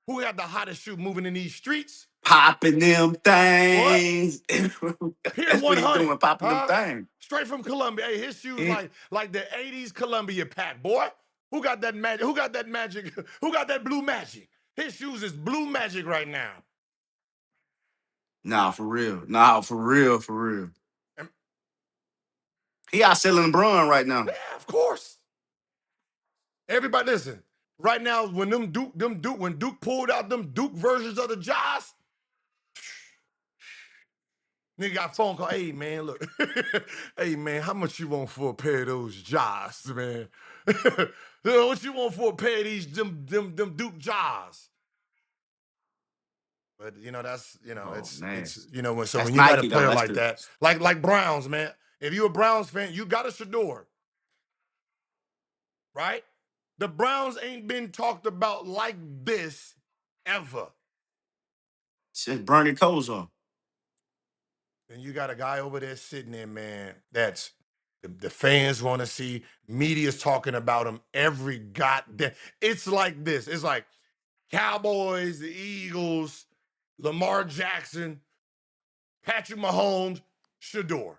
S2: Who got the hottest shoe moving in these streets?
S1: Popping them
S2: What?
S1: things.
S2: Pier
S1: That's what he
S2: 100,
S1: doing, popping them
S2: huh?
S1: things.
S2: Straight from Columbia. Hey, his shoes
S1: Yeah.
S2: like the 80s Columbia pack, boy. Who got that magic? Who got that magic? Who got that blue magic? His shoes is blue magic right now.
S1: Nah, for real. Nah, for real, for real.
S2: And,
S1: He out selling LeBron right now.
S2: yeah, of course. Everybody listen. Right now, when when Duke pulled out them Duke versions of the Jaws, nigga got a phone call. Hey man, look. Hey man, how much you want for a pair of those Jaws, man? What you want for a pair of these them Duke Jaws? But that's
S1: Oh
S2: it's
S1: man.
S2: when
S1: That's
S2: you got a
S1: Nike though.
S2: player
S1: That's
S2: like
S1: the
S2: that, like Browns, man. If you're a Browns fan, you got a Shador, right? The Browns ain't been talked about like this ever.
S1: just Bernie Kosar.
S2: And you got a guy over there sitting there, man, that's the fans want to see. Media's talking about him every goddamn. It's like this. It's like Cowboys, the Eagles, Lamar Jackson, Patrick Mahomes, Shador.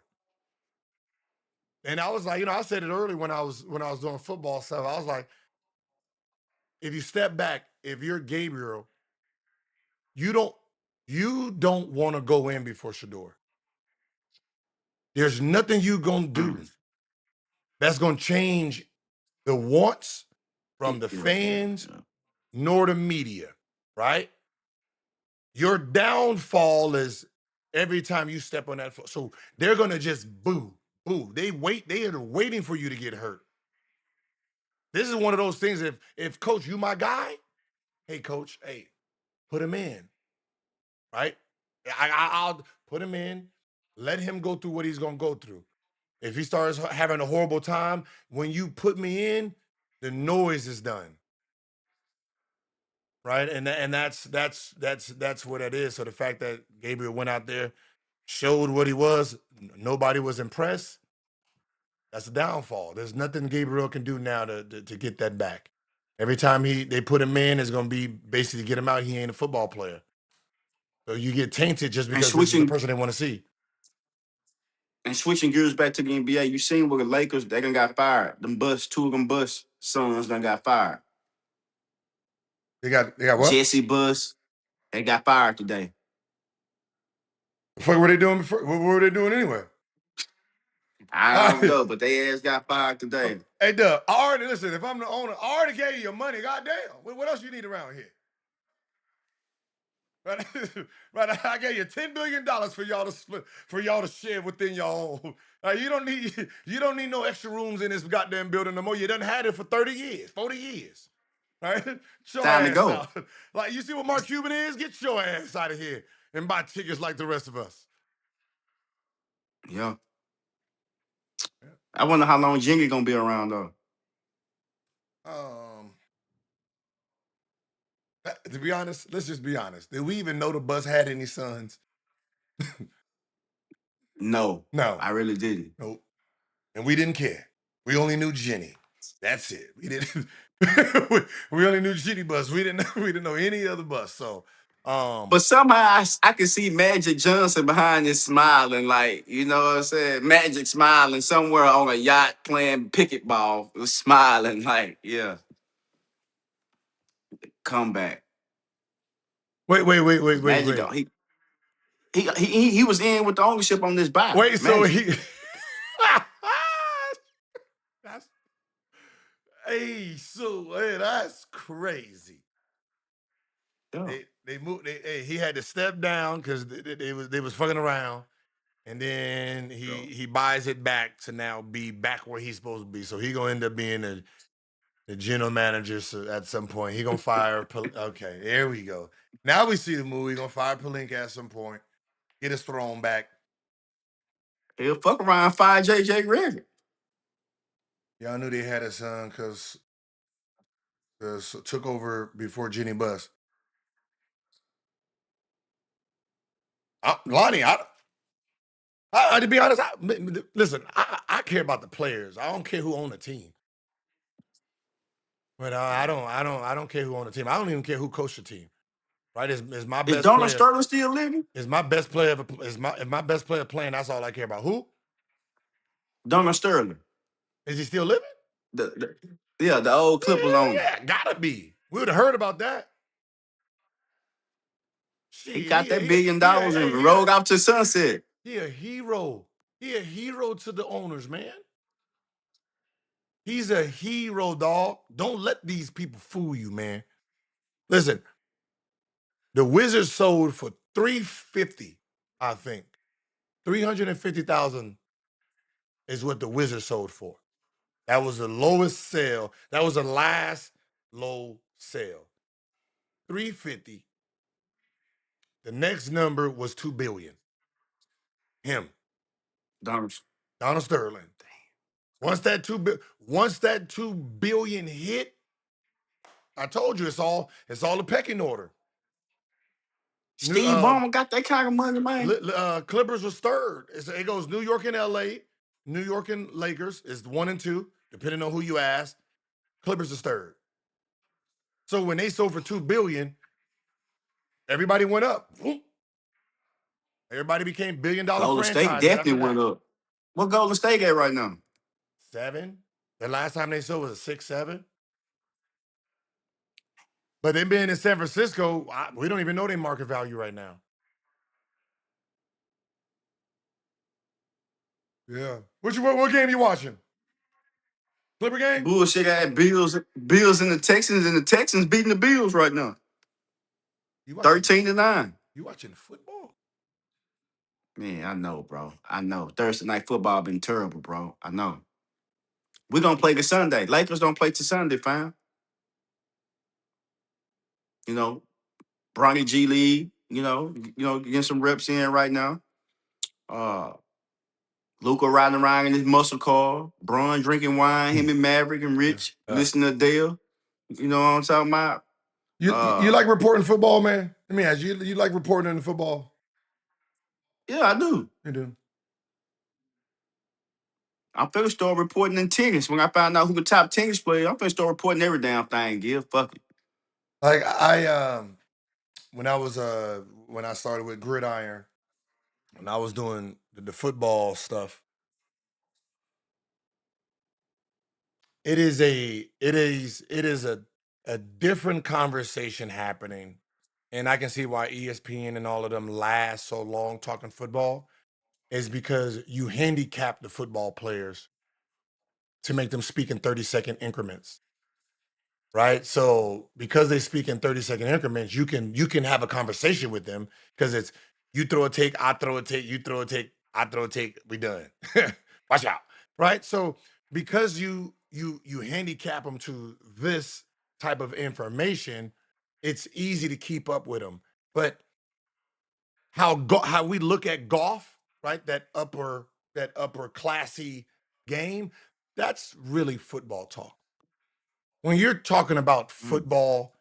S2: And I was like, I said it early when I was doing football stuff. I was like, if you step back, if you're Gabriel, you don't want to go in before Shador. There's nothing you gonna do that's gonna change the wants from the fans
S1: Yeah.
S2: nor the media, right? Your downfall is every time you step on that floor. So they're gonna just boo, boo. They are waiting for you to get hurt. This is one of those things. If coach, you my guy, hey coach, hey, put him in, right? I'll put him in, let him go through what he's gonna go through. If he starts having a horrible time, when you put me in, the noise is done. Right. And that's what it is. So the fact that Gabriel went out there, showed what he was, nobody was impressed. That's a downfall. There's nothing Gabriel can do now to get that back. Every time they put him in, it's gonna be basically get him out. He ain't a football player. So you get tainted just
S1: And
S2: because this is the
S1: switching
S2: person they want to see.
S1: and switching gears back to the NBA, you seen with the Lakers, they done got fired. Two of them bus sons done got fired.
S2: They got what?
S1: Jesse Buss, they got fired today.
S2: What were they doing before? What were they doing anyway?
S1: I don't know, but they ass got fired today.
S2: Hey, Doug, I already listen. If I'm the owner, I already gave you your money. Goddamn, what else you need around here? Right, right. I gave you $10 billion for y'all to split, for y'all to share within your own. You don't need no extra rooms in this goddamn building no more. You done had it for 30 years, 40 years. Right? Get your
S1: Time to
S2: ass
S1: go.
S2: out. Like you see what Mark Cuban is? Get your ass out of here and buy tickets like the rest of us.
S1: Yeah. I wonder how long Jimmy gonna be around though.
S2: To be honest, let's just be honest. Did we even know the bus had any sons?
S1: No,
S2: No.
S1: I really didn't.
S2: Nope. And we didn't care. We only knew Jenny. That's it. We didn't. we only knew Jenny bus. We didn't know any other bus. So,
S1: But somehow I can see Magic Johnson behind this smiling, like, you know what I'm saying? Magic smiling somewhere on a yacht playing picket ball, smiling, like, yeah, comeback.
S2: wait.
S1: Because Magic, don't- he was in with the ownership on this buy.
S2: Wait. So
S1: Magic.
S2: he. That's that's crazy.
S1: Yeah.
S2: They moved. He had to step down because they was fucking around. And then he buys it back to now be back where he's supposed to be. So he gonna end up being the general manager. So at some point he gonna fire. Okay, there we go. Now we see the movie. He gonna fire Palinka at some point. Get his throne back.
S1: He'll fuck around, fire JJ Redick.
S2: Y'all knew they had a son because took over before Jenny Bus. Lonnie, to be honest, listen, I care about the players. I don't care who own the team. But I don't care who on the team. I don't even care who coached the team. Right? Is my
S1: Is
S2: best
S1: Donald
S2: player?
S1: Sterling still living?
S2: Is my best player if my best player playing? That's all I care about. Who?
S1: Donald Sterling.
S2: Is he still living?
S1: The old Clippers owner.
S2: Yeah, gotta be. We would have heard about that.
S1: He got that $1 billion and rolled out to sunset.
S2: He a hero. He a hero to the owners, man. He's a hero, dog. Don't let these people fool you, man. Listen, the Wizards sold for $350, I think. $350,000 is what the Wizards sold for. That was the lowest sale. That was the last low sale. $350. The next number was $2 billion. Him. Donald Sterling. Once that $2 billion hit, I told you it's all a pecking order.
S1: Steve Ballmer got that kind of money, man.
S2: Clippers was third. It goes New York and LA. New York and Lakers is 1 and 2, depending on who you ask. Clippers is third. So when they sold for $2 billion, everybody went up. Everybody became $1 billion
S1: Golden
S2: franchises.
S1: State definitely went up. What Golden State at right now?
S2: 7. The last time they sold was a 6, 7. But them being in San Francisco, we don't even know their market value right now. Yeah. What game you watching? Clipper game?
S1: Bullshit at Bills and the Texans beating the Bills right now. 13-9.
S2: You watching football?
S1: Man, I know, bro. I know. Thursday night football been terrible, bro. I know. We're gonna play this Sunday. Lakers don't play till Sunday, fam. You know, Bronny G League, getting some reps in right now. Luka riding around in his muscle car, Bron drinking wine, him and Maverick and Rich listening to Dale. You know what I'm talking about?
S2: You like reporting football, man? Let me ask you. You like reporting in the football?
S1: Yeah, I do.
S2: You do.
S1: I'm finna start reporting in tennis. When I found out who the top tennis player, I'm finna start reporting every damn thing, Gil. Fuck it.
S2: Like when I started with Gridiron, when I was doing the football stuff, it is a different conversation happening. And I can see why ESPN and all of them last so long talking football is because you handicap the football players to make them speak in 30-second increments. Right? So because they speak in 30-second increments, you can have a conversation with them because it's you throw a take, I throw a take, you throw a take, I throw a take, we done. Watch out. Right? So because you handicap them to this type of information, it's easy to keep up with them. But how we look at golf, right? That upper classy game, that's really football talk. When you're talking about football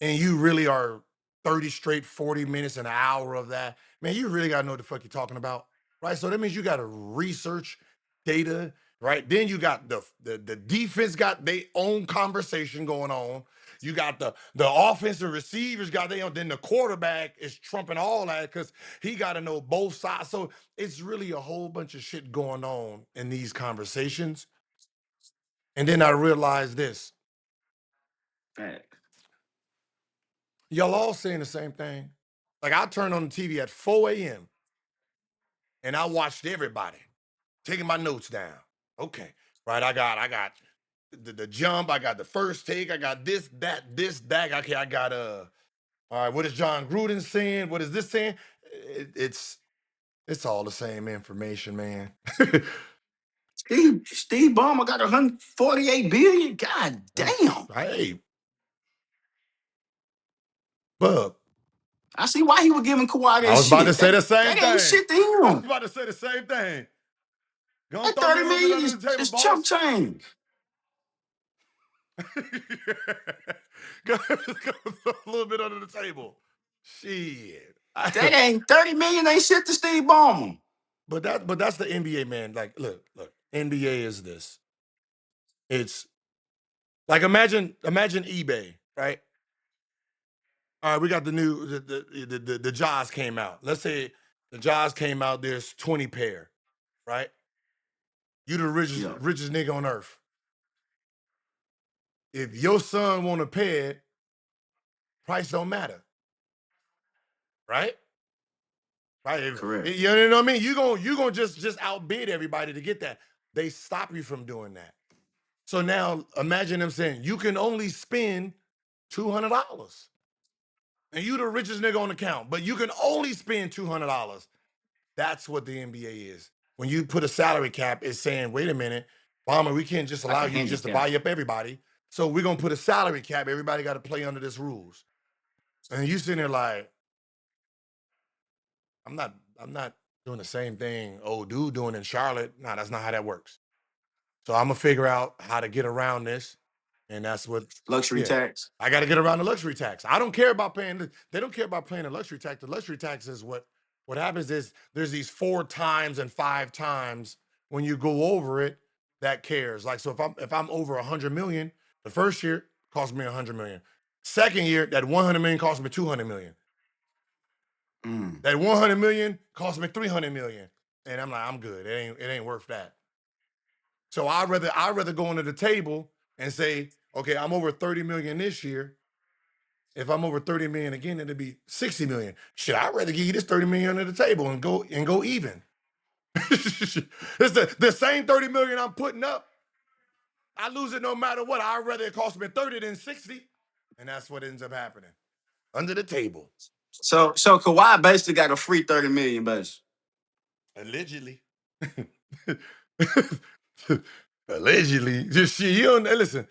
S2: and you really are 30 straight, 40 minutes, an hour of that, man, you really got to know what the fuck you're talking about, right? So that means you got to research data, right? Then you got the defense got their own conversation going on. You got the offensive receivers got their own, then the quarterback is trumping all that because he got to know both sides. So it's really a whole bunch of shit going on in these conversations. And then I realized this. Y'all all saying the same thing. Like I turned on the TV at 4 a.m. and I watched everybody taking my notes down. Okay, right. I got the jump. I got the first take. I got this, that. Okay, I got all right. What is John Gruden saying? What is this saying? It's all the same information, man.
S1: Steve Ballmer got $148 billion. God damn.
S2: Hey, Bub.
S1: I see why he was giving Kawhi that shit.
S2: I was about to say the same thing.
S1: That ain't shit to him.
S2: I was about to say the same thing.
S1: That $30 million is chump change.
S2: Go a little bit under the table. Shit.
S1: That ain't 30 million ain't shit to Steve Ballmer.
S2: But that's the NBA, man. Like, look, NBA is this. It's like imagine eBay, right? All right, we got the new the Jaws came out. Let's say the Jaws came out. There's 20 pair, right? You the richest nigga on earth. If your son want a pair, price don't matter, right? Right.
S1: Correct.
S2: You know what I mean? You gonna just outbid everybody to get that. They stop you from doing that. So now imagine them saying you can only spend $200. And you the richest nigga on the count, but you can only spend $200. That's what the NBA is. When you put a salary cap, it's saying, wait a minute, Bomber, we can't just allow you just to buy up everybody. So we're gonna put a salary cap. Everybody got to play under this rules. And you sitting there like, I'm not doing the same thing old dude doing in Charlotte. No, that's not how that works. So I'm gonna figure out how to get around this. And that's what
S1: luxury tax.
S2: I got to get around the luxury tax. I don't care about paying. They don't care about paying the luxury tax. The luxury tax is what happens is there's these 4 times and 5 times when you go over it that cares. Like, so if I'm over 100 million, the first year cost me 100 million. Second year, that 100 million cost me 200 million. That 100 million cost me 300 million. And I'm like, I'm good. It ain't worth that. So I'd rather go under the table and say, okay, I'm over 30 million this year. If I'm over 30 million again, it'd be 60 million. Shit, I'd rather give you this 30 million under the table and go even. It's the same 30 million I'm putting up. I lose it no matter what. I'd rather it cost me 30 than 60. And that's what ends up happening. Under the table.
S1: So Kawhi basically got a free 30 million, base.
S2: Allegedly. Allegedly. Just shit. You don't listen.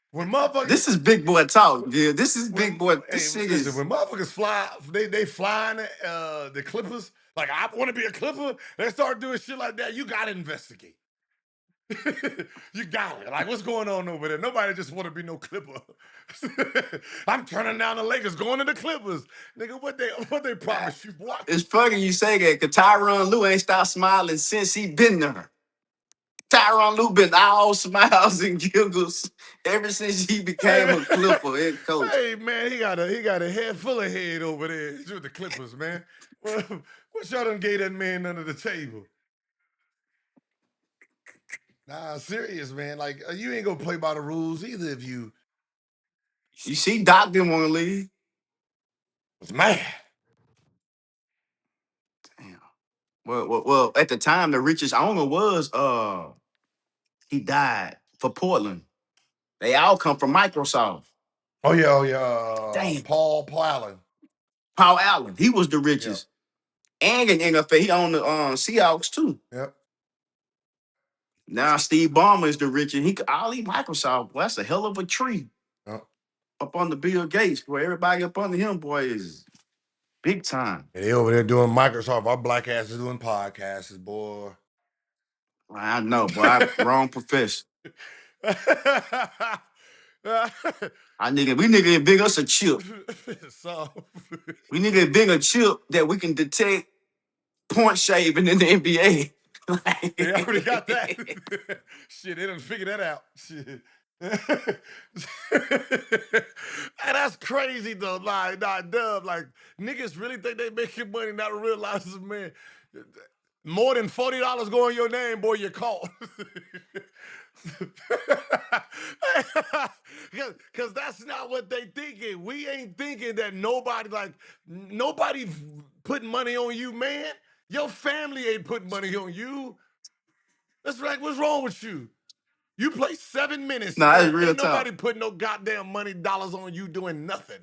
S2: When motherfuckers,
S1: this is big boy talk, dude. This is big boy. This
S2: shit is when motherfuckers fly, they flying the Clippers. Like, I want to be a Clipper. They start doing shit like that. You gotta investigate. You got it. Like, what's going on over there? Nobody just want to be no Clipper. I'm turning down the Lakers, going to the Clippers. Nigga, what they promise you? What?
S1: It's funny you say that because Tyronn Lue ain't stopped smiling since he been there. Tyronn Lue been all smiles and giggles ever since he became a Clipper head coach.
S2: Hey man, he got a head full of head over there with the Clippers, man. What y'all done gave that man under the table? Nah, serious, man. Like, you ain't gonna play by the rules either if you.
S1: You see, Doc didn't want to leave.
S2: Was mad.
S1: Damn. Well, at the time, the richest owner was he died for Portland. They all come from Microsoft.
S2: Oh yeah.
S1: Damn.
S2: Paul Allen.
S1: Paul Allen. He was the richest. Yep. And in NFL, he owned the Seahawks too.
S2: Yep.
S1: Now Steve Ballmer is the richest. He all Microsoft. Boy, that's a hell of a tree.
S2: Yep.
S1: Up under Bill Gates, boy. Everybody up under him, boy, is big time.
S2: And they over there doing Microsoft. Our black asses doing podcasts, boy.
S1: I know, boy. Wrong profession. We need to bring us a chip. We need to bring a chip that we can detect point shaving in the NBA.
S2: They already got that. Shit, they done figured that out. Shit. That's crazy though. Like, Dub, like, niggas really think they making money, not realizing, man, more than $40 go in your name, boy, you're caught. Because that's not what they thinking. We ain't thinking that nobody putting money on you, man. Your family ain't putting money on you. That's right. What's wrong with you? You play 7 minutes.
S1: Nah, that's real
S2: ain't
S1: tough.
S2: Nobody putting no goddamn dollars on you doing nothing.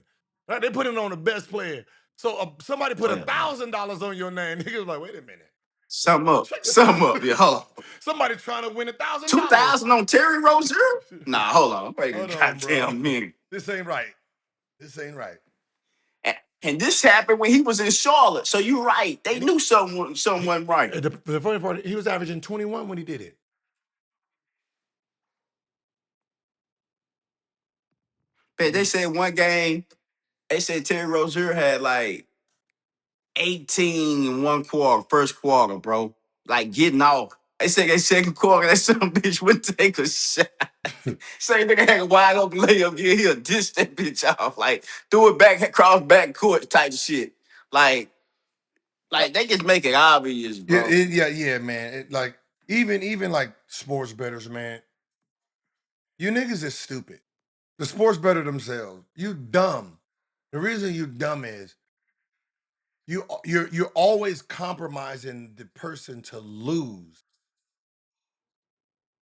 S2: Right? They putting it on the best player. So somebody put $1,000 on your name. Niggas like, wait a minute.
S1: Something up. Yeah, hold on.
S2: Somebody trying to win $1,000.
S1: $2,000 on Terry Rozier? Nah, hold on. Wait a goddamn minute.
S2: This ain't right.
S1: And this happened when he was in Charlotte. So you're right. They knew someone right.
S2: The funny part, he was averaging 21 when he did it.
S1: But they said one game, they said Terry Rozier had like 18 in one quarter, first quarter, bro. Like getting off. They said that second quarter, that some bitch wouldn't take a shot. Same nigga had a wide open layup. Yeah, he'll dish that bitch off. Like, threw it back, cross back court type shit. Like they just make it obvious, bro.
S2: Yeah, man. Like even like sports bettors, man. You niggas is stupid. The sports better themselves. You dumb. The reason you dumb is you're always compromising the person to lose,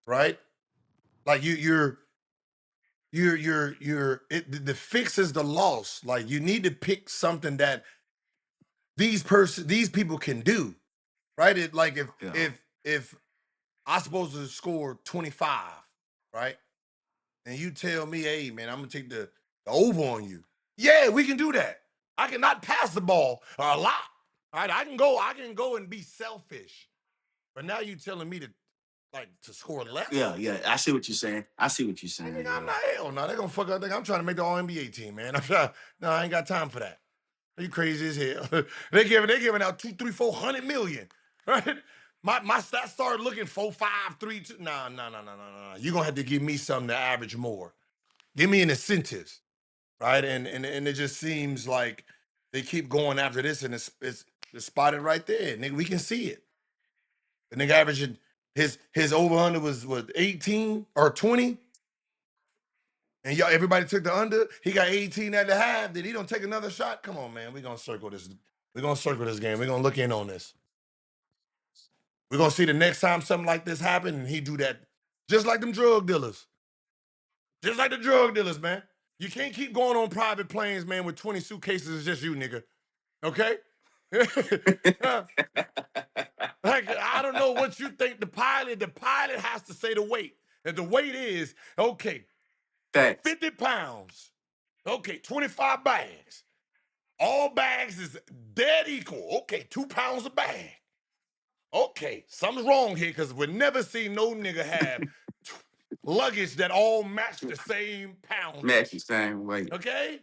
S2: right? Like the fix is the loss. Like you need to pick something that these people can do, right? It like if I supposed to score 25, right? And you tell me, hey man, I'm gonna take the over on you. Yeah, we can do that. I cannot pass the ball a lot. All right, I can go and be selfish. But now you telling me to score less?
S1: Yeah. I see what you're saying.
S2: Nigga, I'm not hell. No, they're gonna fuck up. I'm trying to make the All NBA team, man. No, I ain't got time for that. You crazy as hell. they giving out 2, 3, 400 million, right? My stats started looking 4, 5, 3, 2. No. You're gonna have to give me something to average more. Give me an incentives, right? And it just seems like they keep going after this, and it's spotted right there. Nigga, we can see it. The nigga averaging his over under was what 18 or 20. And y'all, everybody took the under. He got 18 at the half. Did he don't take another shot? Come on, man. We're gonna circle this. We're gonna circle this game. We're gonna look in on this. We're gonna see the next time something like this happen, and he do that. Just like them drug dealers. Just like the drug dealers, man. You can't keep going on private planes, man, with 20 suitcases. It's just you, nigga. Okay? Like, I don't know what you think the pilot has to say the weight. And the weight is, okay,
S1: Facts.
S2: 50 pounds. Okay, 25 bags. All bags is dead equal. Okay, 2 pounds a bag. Okay, something's wrong here because we never seen no nigga have luggage that all match the same poundage.
S1: Match the same weight.
S2: Okay?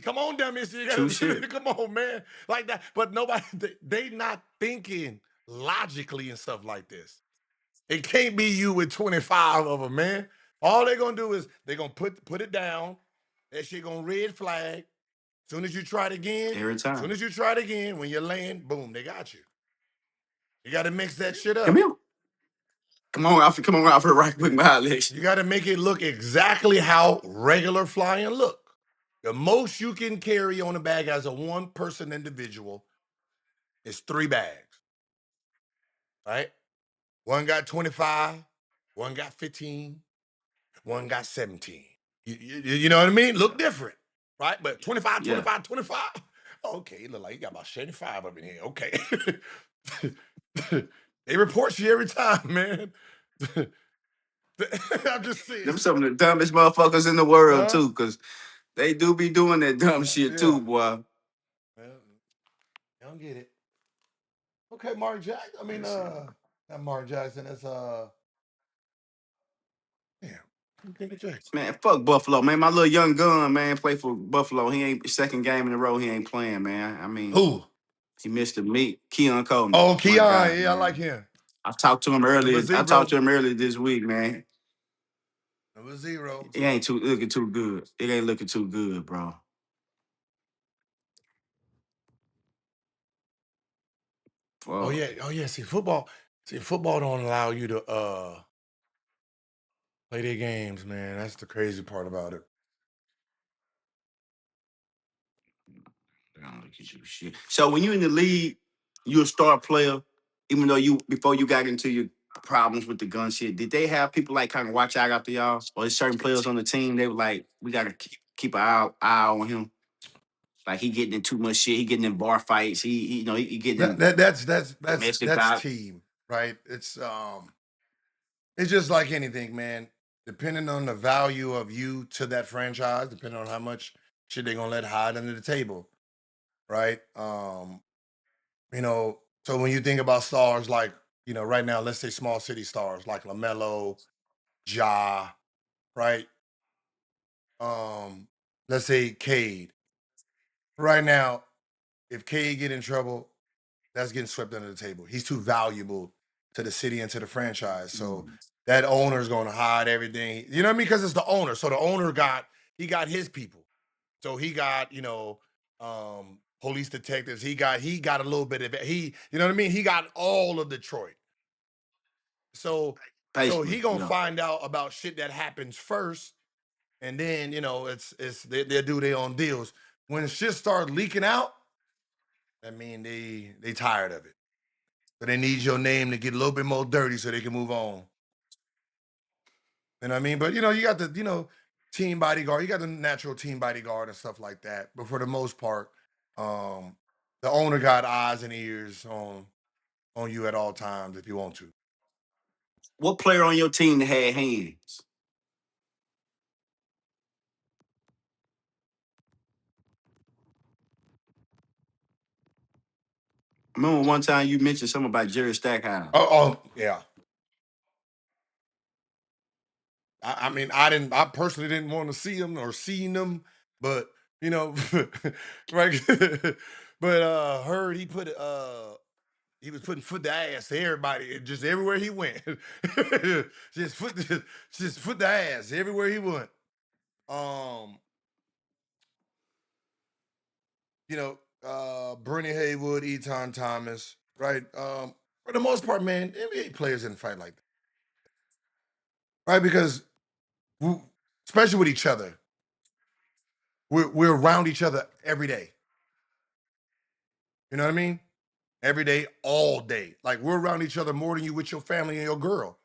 S2: Come on, dummies. You
S1: True
S2: gotta,
S1: shit.
S2: come on, man. Like that. But nobody, they not thinking logically and stuff like this. It can't be you with 25 of them, man. All they're gonna do is they're gonna put it down. That shit gonna red flag. Soon as you try it again,
S1: Every time.
S2: soon as you try it again, when you're laying, boom, they got you. You gotta mix that shit up.
S1: Come here. Come on, Alfred, right quick, my Alex.
S2: You gotta make it look exactly how regular flying look. The most you can carry on a bag as a one-person individual is 3 bags. Right? One got 25, one got 15, one got 17. You know what I mean? Look different, right? But 25, 25, 25. Okay, look like you got about 75 up in here. Okay. They report you every time, man. I'm just saying.
S1: Them some of the dumbest motherfuckers in the world, too, because they do be doing that dumb shit, too, boy.
S2: I don't get it. Okay, Mark Jackson. I mean, not Mark Jackson. That's
S1: Man, fuck Buffalo, man. My little young gun, man, play for Buffalo. He ain't second game in a row. He ain't playing, man. I mean,
S2: who?
S1: He missed the meat. Keon Coleman.
S2: Oh, Keon.
S1: God,
S2: yeah,
S1: man.
S2: I like him.
S1: I talked to him earlier.
S2: Number 0.
S1: This week, man.
S2: Number 0.
S1: It ain't looking too good. It ain't looking too good, bro. Fuck.
S2: Oh yeah. See, football don't allow you to play their games, man. That's the crazy part about it.
S1: I don't look at you shit. So when you in the league, you a star player, even though before you got into your problems with the gun shit, did they have people like kind of watch out after y'all? Or is certain players on the team, they were like, we gotta keep an eye on him? Like he getting in too much shit, he getting in bar fights, he getting
S2: That's team, right? It's just like anything, man. Depending on the value of you to that franchise, depending on how much shit they gonna let hide under the table, right? So when you think about stars like, right now, let's say small city stars like LaMelo, Ja, right? let's say Cade. Right now, if Cade get in trouble, that's getting swept under the table. He's too valuable to the city and to the franchise. So that owner's going to hide everything. You know what I mean? Because it's the owner. So the owner got his people. So he got police detectives. He got a little bit of you know what I mean? He got all of Detroit. So
S1: Basically,
S2: he gonna find out about shit that happens first, and then they'll do their own deals. When shit starts leaking out, I mean they tired of it. So they need your name to get a little bit more dirty so they can move on. You know what I mean? But you got the team bodyguard, you got the natural team bodyguard and stuff like that. But for the most part, the owner got eyes and ears on you at all times if you want to.
S1: What player on your team that had hands? I remember one time you mentioned something about Jerry Stackhouse.
S2: Oh yeah. I mean, I personally didn't want to see him or seen him, but right. But heard he was putting foot to ass to everybody, just everywhere he went. just foot to ass everywhere he went. Bernie Haywood, Eton Thomas, right? For the most part, man, NBA players didn't fight like that, right? Because especially with each other, we're around each other every day. You know what I mean? Every day, all day. Like we're around each other more than you with your family and your girl.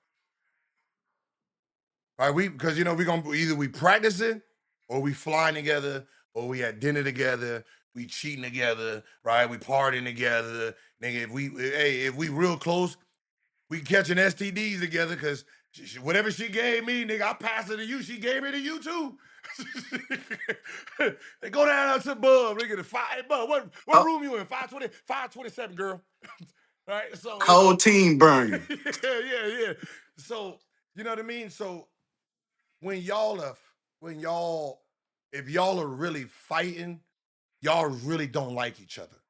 S2: Right? Because we gonna either we practicing or we flying together or we at dinner together, we cheating together, right? We partying together. Nigga, if we real close, we catching STDs together because whatever she gave me, nigga, I passed it to you. She gave it to you too. They go down to Bub, nigga, hey, Bub, what room you in? 520, 527, girl. Right? So
S1: Whole team burning.
S2: yeah. So, you know what I mean? So if y'all are really fighting, y'all really don't like each other.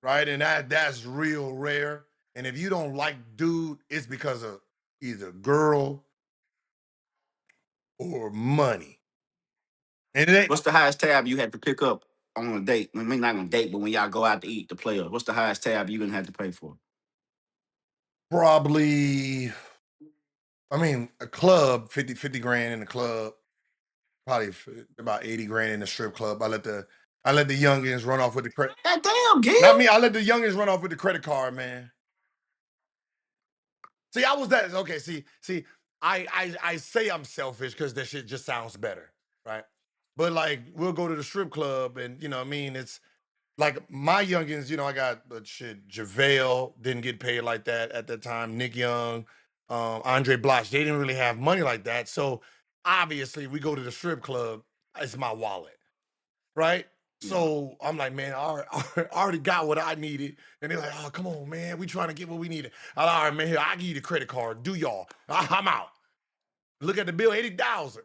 S2: Right? And that's real rare. And if you don't like dude, it's because of either girl or money. And it ain't
S1: What's the highest tab you had to pick up on a date? I mean, not on a date, but when y'all go out to eat, the player. What's the highest tab you gonna have to pay for?
S2: probably, a club, 50 grand in the club, probably about 80 grand in the strip club. I let the youngins run off with the credit.
S1: God damn, Gil.
S2: Not me, I let the youngins run off with the credit card, man. See, I was that okay. See, I say I'm selfish because that shit just sounds better, right? But like, we'll go to the strip club, and you know what I mean. It's like my youngins. I got JaVale didn't get paid like that at that time. Nick Young, Andre Bloch, they didn't really have money like that. So obviously, we go to the strip club. It's my wallet, right?
S1: Yeah.
S2: So I'm like, man, I already got what I needed. And they're like, oh, come on, man. We trying to get what we needed. I'm like, all right, man, here, I'll give you the credit card. Do y'all. I'm out. Look at the bill, 80,000.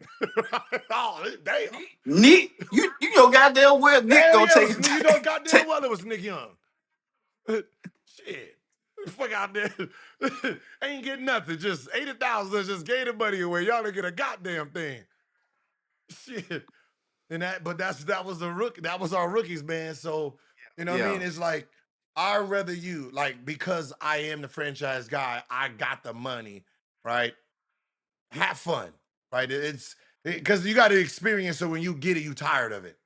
S2: Oh, damn.
S1: Nick, you know goddamn well Nick
S2: Hell
S1: gonna
S2: yeah,
S1: take
S2: you know goddamn well it was Nick Young. Shit. Fuck out there. Ain't getting nothing. Just 80,000 just gave the money away. Y'all didn't get a goddamn thing. Shit. And that was the rookie. That was our rookies, man. So, you know what I mean? It's like, I'd rather you, like, because I am the franchise guy, I got the money, right? Have fun, right? It's because you got to experience it. When you get it, you tired of it.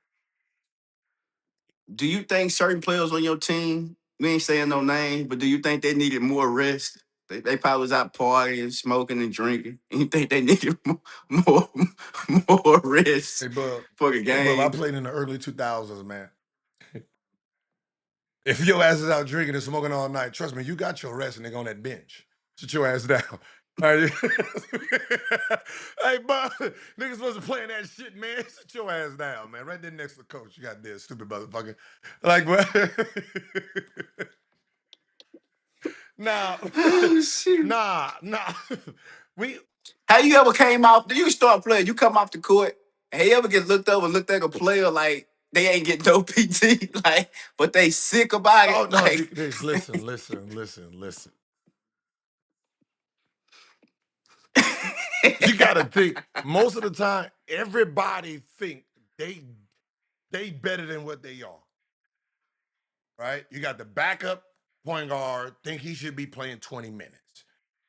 S1: Do you think certain players on your team, we ain't saying no names, but do you think they needed more rest? They probably was out partying, smoking, and drinking. And you think they needed more, more rest
S2: Hey, Bub.
S1: for the
S2: Hey, Bub, I
S1: game?
S2: played in the early 2000s, man. If your ass is out drinking and smoking all night, trust me, you got your rest, and they're on that bench. Sit your ass down. All right. Hey, Bob, niggas wasn't playing that shit, man. Sit your ass down, man. Right there next to the coach. You got this stupid motherfucker. Like, what? Nah,
S1: Oh shit.
S2: nah.
S1: How you ever came off? You start playing, you come off the court, and you ever get looked over, looked at a player like they ain't get no PT, like, but they sick about
S2: Oh
S1: it,
S2: no,
S1: like.
S2: listen. You gotta think. Most of the time, everybody think they better than what they are. Right? You got the backup point guard think he should be playing 20 minutes.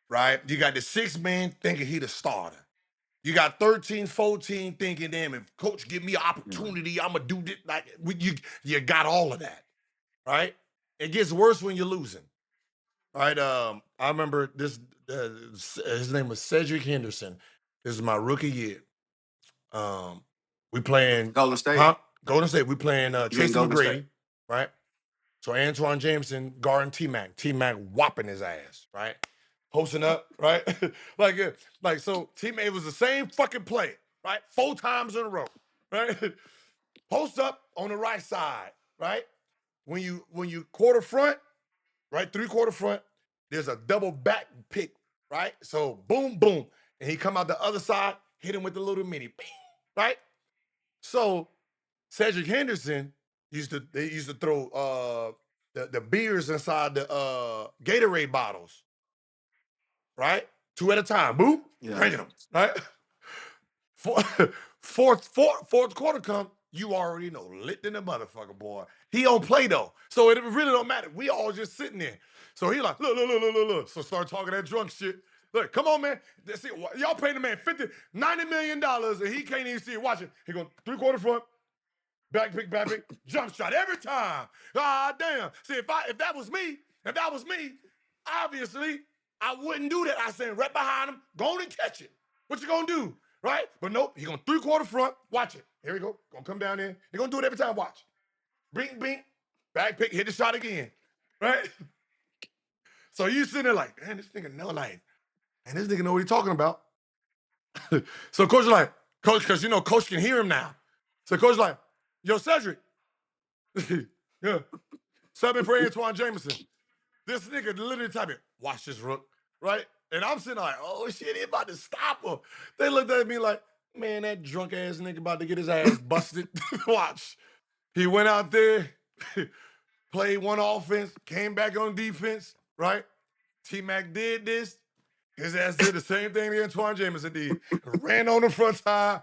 S2: Right? You got the 6 man thinking he the starter. You got 13, 14 thinking, damn, if coach give me an opportunity, I'm gonna do this. Like you got all of that. Right? It gets worse when you're losing. Right? I remember this. His name was Cedric Henderson. This is my rookie year. We playing
S1: Golden State.
S2: Golden State. We playing
S1: You in
S2: Tracy
S1: Golden State?
S2: McGrady, right? So Antoine Jameson guarding T-Mac. T-Mac whopping his ass, right? Posting up, right? like so T-Mac was the same fucking play, right? 4 times in a row, right? Post up on the right side, right? When you quarter front, right? 3/4 front, there's a double back pick, right? So boom, boom. And he come out the other side, hit him with the little mini, bing, right? So Cedric Henderson they used to throw the beers inside the Gatorade bottles, right? 2 at a time, boom,
S1: Yeah.
S2: drinking them, right? Fourth quarter come, you already know, lit in the motherfucker, boy. He don't play though, so it really don't matter. We all just sitting there. So he like, look. So start talking that drunk shit. Look, come on, man. See, y'all paying the man $90 million, and he can't even see it. Watch it. He going 3/4 front, back pick, jump shot every time. Ah, damn. See, if that was me, obviously I wouldn't do that. I stand right behind him, go on and catch it. What you gonna do? Right? But nope, he gonna 3/4 front. Watch it. Here we go. Gonna come down there. He gonna do it every time. Watch. Bing, bing. Back pick, hit the shot again. Right? So you sitting there like, man, this nigga know like, and this nigga know what he talking about. So coach is like, coach, because you know coach can hear him now. So coach is like, yo, Cedric. Yeah. Subbing for Antoine Jameson. This nigga literally typing, watch this rook, right? And I'm sitting like, oh shit, he about to stop her. They looked at me like, man, that drunk ass nigga about to get his ass busted. Watch. He went out there, played one offense, came back on defense, right? T-Mac did this. His ass did the same thing that Antoine Jameson did. Ran on the front side,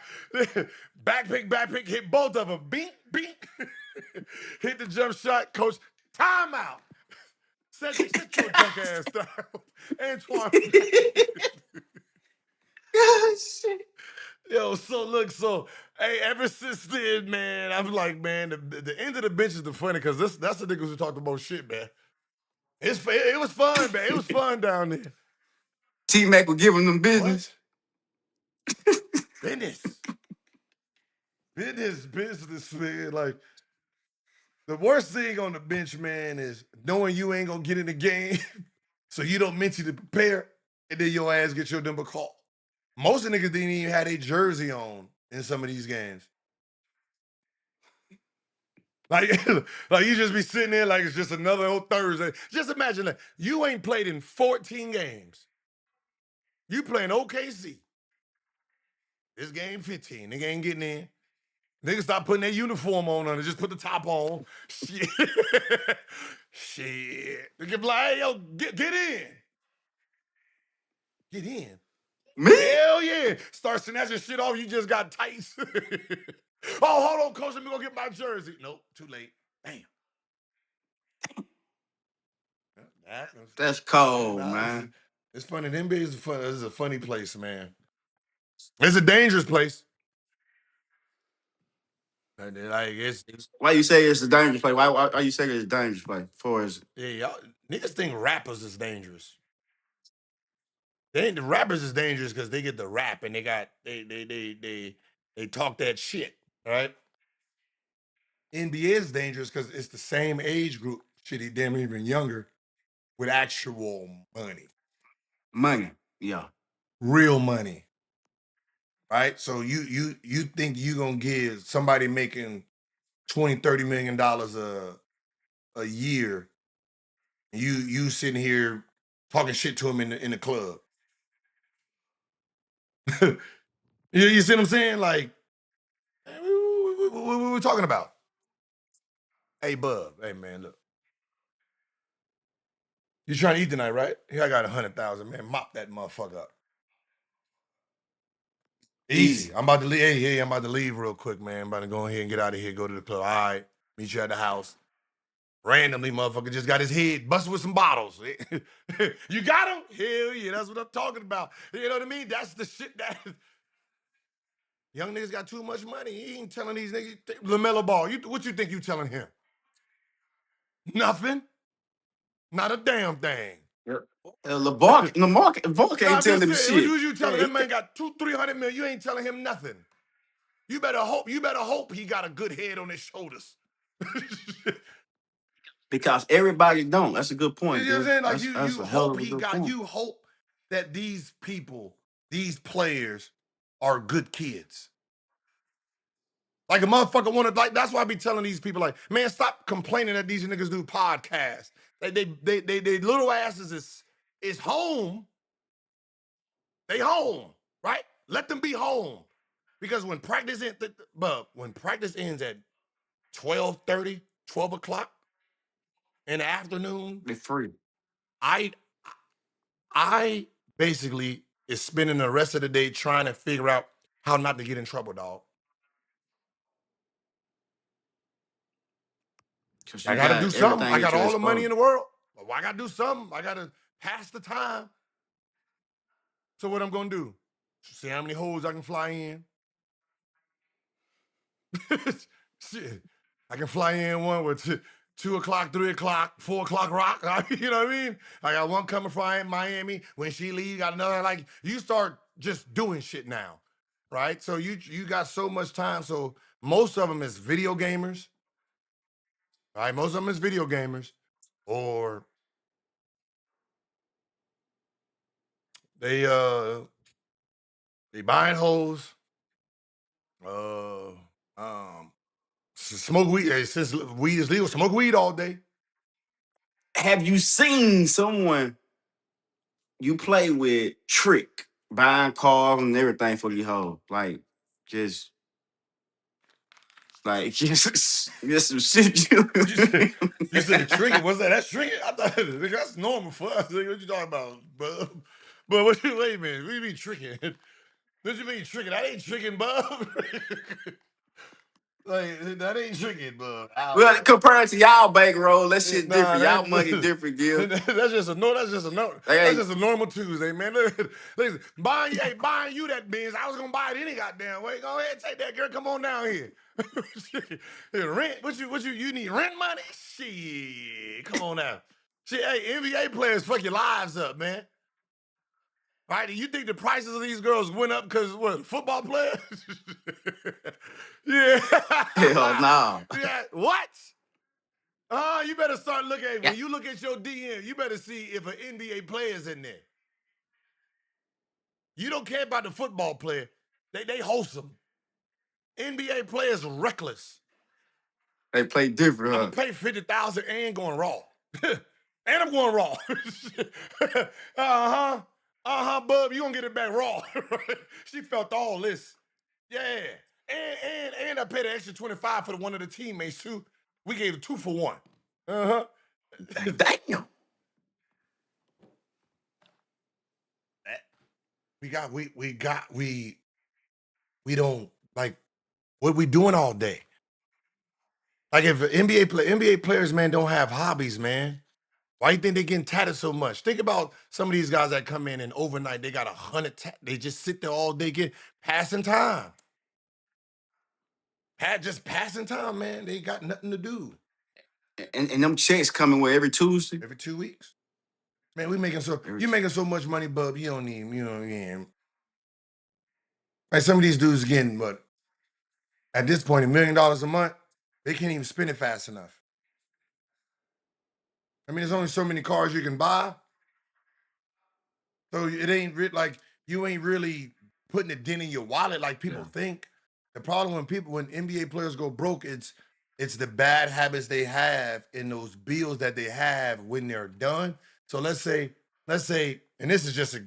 S2: back pick, hit both of them. Bink. Hit the jump shot, coach. Timeout. Cedric, sit your drunk ass down. Antoine.
S1: Shit.
S2: Yo, so hey, ever since then, man, I'm like, man, the end of the bench is the funny because that's the niggas who talked about shit, man. It was fun, man. It was fun down there.
S1: T-Mac was giving them business.
S2: What? Business. Business, man. Like, the worst thing on the bench, man, is knowing you ain't gonna get in the game, so you don't mentally prepare, and then your ass get your number called. Most of the niggas didn't even have their jersey on in some of these games. Like, like you just be sitting there like it's just another old Thursday. Just imagine that you ain't played in 14 games. You playing OKC. This game 15. Nigga ain't getting in. Niggas stop putting their uniform on and just put the top on. Shit. Shit. Nigga be like, hey, yo, get in. Get in.
S1: Me?
S2: Hell yeah. Start snatching shit off. You just got tights. Oh, hold on, coach. Let me go get my jersey. Nope, too late. Damn.
S1: That's cold, man.
S2: It's funny. The NBA is fun. This is a funny place, man. It's a dangerous place. Like it's
S1: Why you say it's a dangerous play? Why you say it's a dangerous play? For is
S2: yeah, y'all niggas think rappers is dangerous. The rappers is dangerous because they get the rap and they talk that shit, right? NBA is dangerous because it's the same age group, shitty, damn even younger, with actual money,
S1: money. Yeah.
S2: real money, right? So you think you gonna give somebody making $20-30 million a year, and you sitting here talking shit to him in the club. You see what I'm saying? Like, what we talking about? Hey, Bub. Hey, man, look. You trying to eat tonight, right? Here, I got 100,000, man. Mop that motherfucker up. Easy.
S1: Easy.
S2: I'm about to leave. Hey, I'm about to leave real quick, man. I'm about to go ahead and get out of here, go to the club. All right. Meet you at the house. Randomly, motherfucker just got his head busted with some bottles. You got him? Hell yeah, that's what I'm talking about. You know what I mean? That's the shit that young niggas got too much money. He ain't telling these niggas. LaMelo Ball, what you think you telling him? Nothing. Not a damn thing.
S1: Lamar
S2: No,
S1: can't
S2: I'm
S1: tell
S2: just
S1: him
S2: saying, what
S1: shit.
S2: you telling that man got 200-300 million? You ain't telling him nothing. You better hope he got a good head on his shoulders.
S1: Because everybody don't. That's a good
S2: You
S1: point,
S2: know what I'm
S1: dude.
S2: saying? Like
S1: That's
S2: you
S1: a hell
S2: hope
S1: of a
S2: he
S1: good
S2: got,
S1: point.
S2: you hope that these people, these players are good kids. Like a motherfucker want to, like, that's why I be telling these people, like, man, stop complaining that these niggas do podcasts. They little asses is home. They home, right? Let them be home. Because when practice ends at 12:30, 12 o'clock in the afternoon,
S1: They're free.
S2: I I basically is spending the rest of the day trying to figure out how not to get in trouble, dog.
S1: Because
S2: I
S1: you
S2: gotta do
S1: got
S2: something.
S1: everything
S2: I
S1: at
S2: got
S1: your
S2: all the money in
S1: disposal.
S2: the world. Well, I gotta do something. I gotta pass the time. So what I'm gonna do? See how many holes I can fly in. Shit. I can fly in one with 2 o'clock, 3 o'clock, 4 o'clock rock. You know what I mean? I got one coming from Miami. When she leaves, got another. Like, you start just doing shit now, right? So you got so much time. So most of them is video gamers, right? Most of them is video gamers, or they they buying hoes, uh smoke weed. Since weed is legal, smoke weed all day.
S1: Have you seen someone you play with trick, buying cars and everything for your hoe? Just just some shit you.
S2: You said, you said tricking. What's that? That's tricking. I thought nigga, that's normal for us. Nigga, what you talking about, bub? But what you wait a minute? What do you mean tricking? What you mean tricking? That ain't tricking, bub. Like, that ain't tricking, bub.
S1: Well, compared to y'all bankroll, that shit
S2: Nah,
S1: different. Y'all money different, Gil.
S2: that's just a no. That's just a no.
S1: Like,
S2: That's
S1: hey,
S2: just a normal Tuesday, man. Listen, buying you that Benz. I was gonna buy it any goddamn way. Go ahead, take that, girl. Come on down here. Rent? You need rent money? Shit, come on now. Shit, hey, NBA players fuck your lives up, man. Right? You think the prices of these girls went up because what? Football players? Yeah.
S1: hell no.
S2: Yeah. What? You better start looking.
S1: Yeah.
S2: When you look at your DM, you better see if an NBA player's in there. You don't care about the football player. They wholesome. NBA players reckless.
S1: They play different,
S2: I'm
S1: huh?
S2: gonna pay 50,000 and going raw. And I'm going raw. Uh-huh. Bub, you gonna get it back raw. She felt all this. Yeah. And I paid an extra 25 for one of the teammates too. We gave a 2-for-1. Uh-huh.
S1: Damn.
S2: We don't like what we doing all day. Like if NBA players, man, don't have hobbies, man. Why you think they getting tatted so much? Think about some of these guys that come in and overnight they got 100 they just sit there all day passing time. Just passing time, man. They got nothing to do.
S1: And them checks coming with every Tuesday.
S2: Every 2 weeks. Man, we making so
S1: Every
S2: you making so much money, bub. You don't need, like some of these dudes getting what at this point $1 million a month, they can't even spend it fast enough. I mean, there's only so many cars you can buy. So it ain't like you ain't really putting a dent in your wallet like people think. The problem when NBA players go broke, it's the bad habits they have and those bills that they have when they're done. So let's say, and this is just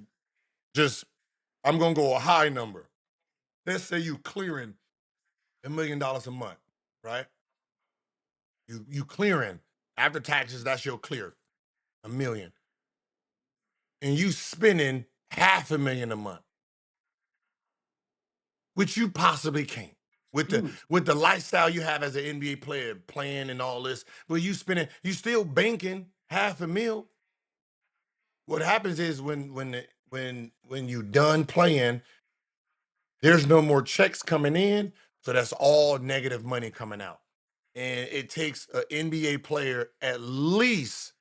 S2: I'm gonna go a high number. Let's say you clearing $1 million a month, right? You clearing after taxes, that's your clear, 1 million. And you spending $500,000 a month, which you possibly can't. With the lifestyle you have as an NBA player, playing and all this, but you still banking $500,000. What happens is when you done playing, there's no more checks coming in, so that's all negative money coming out. And it takes an NBA player at least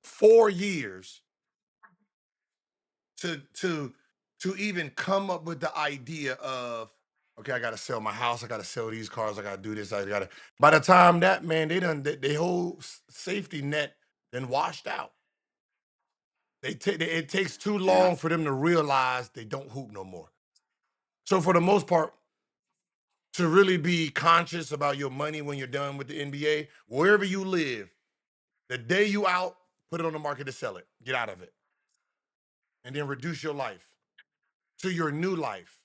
S2: 4 years to even come up with the idea of, okay, I gotta sell my house, I gotta sell these cars, I gotta do this, I gotta. By the time that, man, they whole safety net then washed out. It takes too
S1: Yeah.
S2: long for them to realize they don't hoop no more. So for the most part, to really be conscious about your money when you're done with the NBA, wherever you live, the day you out, put it on the market to sell it. Get out of it. And then reduce your life to your new life.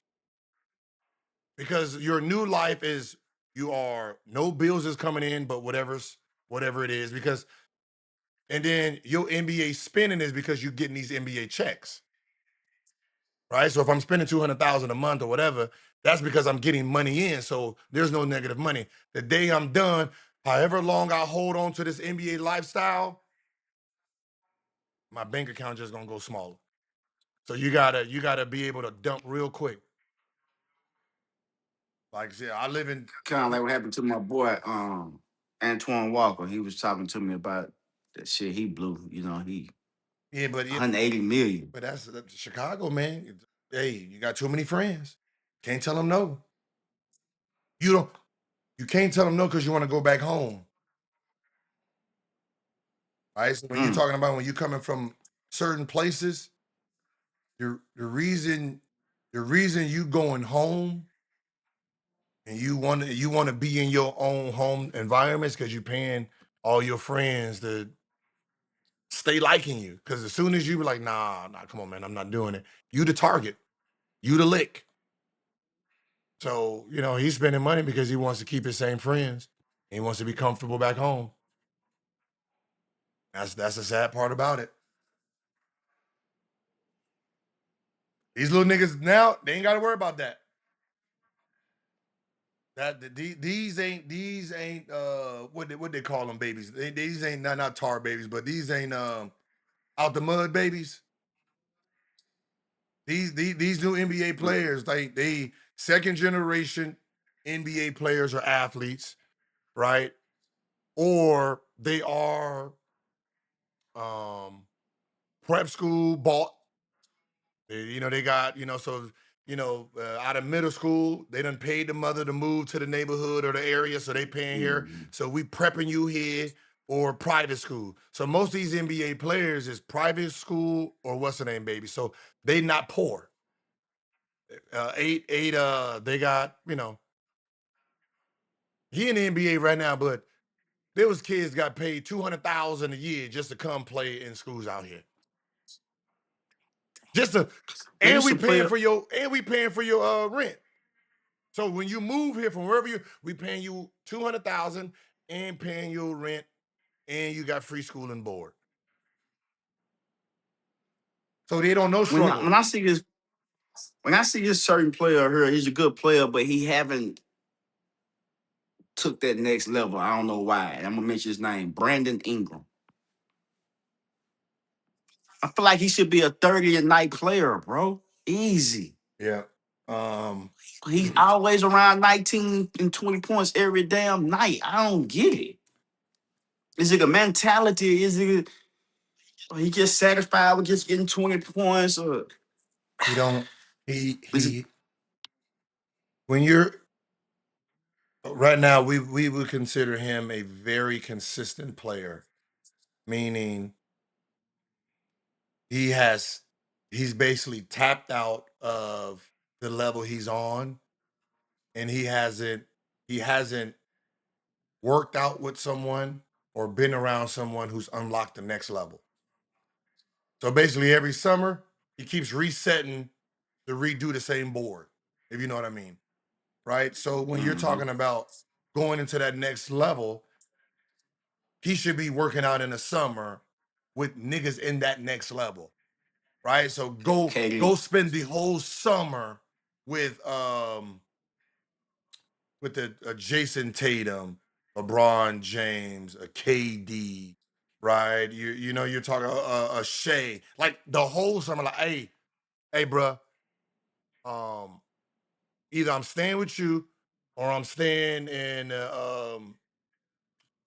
S2: Because your new life is, you are no bills is coming in, but whatever it is. Because, and then your NBA spending is because you're getting these NBA checks. Right. So if I'm spending 200,000 a month or whatever, that's because I'm getting money in. So there's no negative money. The day I'm done, however long I hold on to this NBA lifestyle, my bank account just gonna go smaller. So you gotta be able to dump real quick. Like I said, I live in.
S1: Kind of like what happened to my boy Antoine Walker. He was talking to me about that shit he blew. He
S2: Yeah, but
S1: 180 million.
S2: that's Chicago, man. Hey, you got too many friends. Can't tell them no. You don't. You can't tell them no because you want to go back home. Right. So when you're
S1: Mm.
S2: talking about when you're coming from certain places, the reason you going home and you want to be in your own home environments because you're paying all your friends to stay liking you. Because as soon as you be like, nah, come on, man, I'm not doing it. You the target. You the lick. So he's spending money because he wants to keep his same friends. He wants to be comfortable back home. That's the sad part about it. These little niggas now, they ain't got to worry about that. These ain't what they call them babies. These ain't not tar babies, but these ain't out the mud babies. These new NBA players, like they second generation NBA players or athletes, right? Or they are um prep school bought. They got, so, out of middle school, they done paid the mother to move to the neighborhood or the area, so they paying here.
S1: Mhm.
S2: So we prepping you here, or private school. So most of these NBA players is private school or what's the name, baby. So they not poor. They got, he in the NBA right now, but there was kids got paid 200,000 a year just to come play in schools out here. Just to,
S1: They
S2: and
S1: used
S2: we
S1: to play.
S2: paying for your rent. So when you move here from wherever we paying you 200,000 and paying your rent, and you got free school and board. So they don't know
S1: when I,
S2: struggle.
S1: when I see this when I see this certain player here, he's a good player, but he haven't took that next level. I don't know why. I'm gonna mention his name, Brandon Ingram. I feel like he should be a 30 a night player, bro. Easy.
S2: Yeah. Um,
S1: He's always around 19 and 20 points every damn night. I don't get it. Is it a mentality? Is it or he just satisfied with just getting 20 points? Or
S2: he don't he
S1: is it
S2: he when you're right now, we would consider him a very consistent player, meaning he has he's basically tapped out of the level he's on, and he hasn't worked out with someone or been around someone who's unlocked the next level. So basically every summer he keeps resetting to redo the same board, if you know what I mean. Right? So when you're talking about going into that next level, he should be working out in the summer with niggas in that next level. Right? So go spend the whole summer with the Jason Tatum, LeBron James, a KD, right? You know you're talking a Shea, like the whole summer. Like, hey, bruh, either I'm staying with you or I'm staying in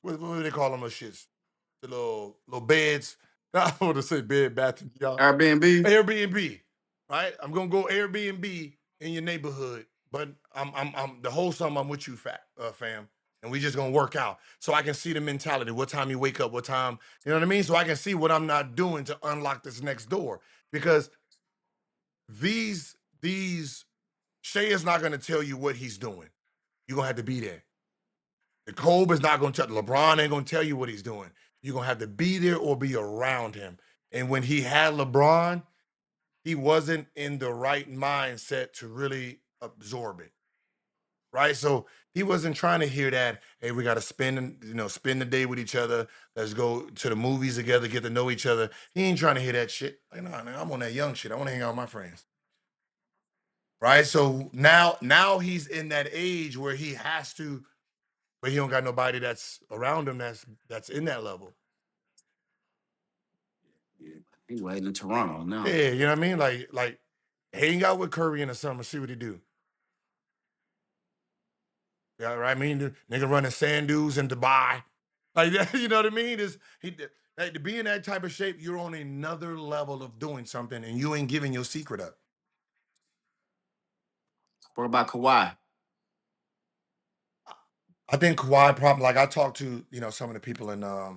S2: what do they call them? Those shits, the little beds. I don't want to say bed, bath, and beyond. Airbnb, right? I'm gonna go Airbnb in your neighborhood, but I'm the whole summer I'm with you, fam, and we just gonna work out so I can see the mentality. What time you wake up? What time? You know what I mean? So I can see what I'm not doing to unlock this next door because these Shea is not gonna tell you what he's doing. You're gonna have to be there. The Kobe is not gonna tell LeBron ain't gonna tell you what he's doing. You're gonna have to be there or be around him. And when he had LeBron, he wasn't in the right mindset to really absorb it. Right. So he wasn't trying to hear that, hey, we gotta spend the day with each other. Let's go to the movies together, get to know each other. He ain't trying to hear that shit. Like, no, man, I'm on that young shit. I want to hang out with my friends. Right. So now he's in that age where he has to, but he don't got nobody that's around him that's in that level.
S1: He's waiting in Toronto now.
S2: Yeah, you know what I mean? Like hang out with Curry in the summer, see what he do. Yeah, right. I mean, the nigga running sand dunes in Dubai, like that. You know what I mean? Like, to be in that type of shape, you're on another level of doing something, and you ain't giving your secret up.
S1: What about Kawhi?
S2: I think Kawhi probably, like I talked to some of the people in the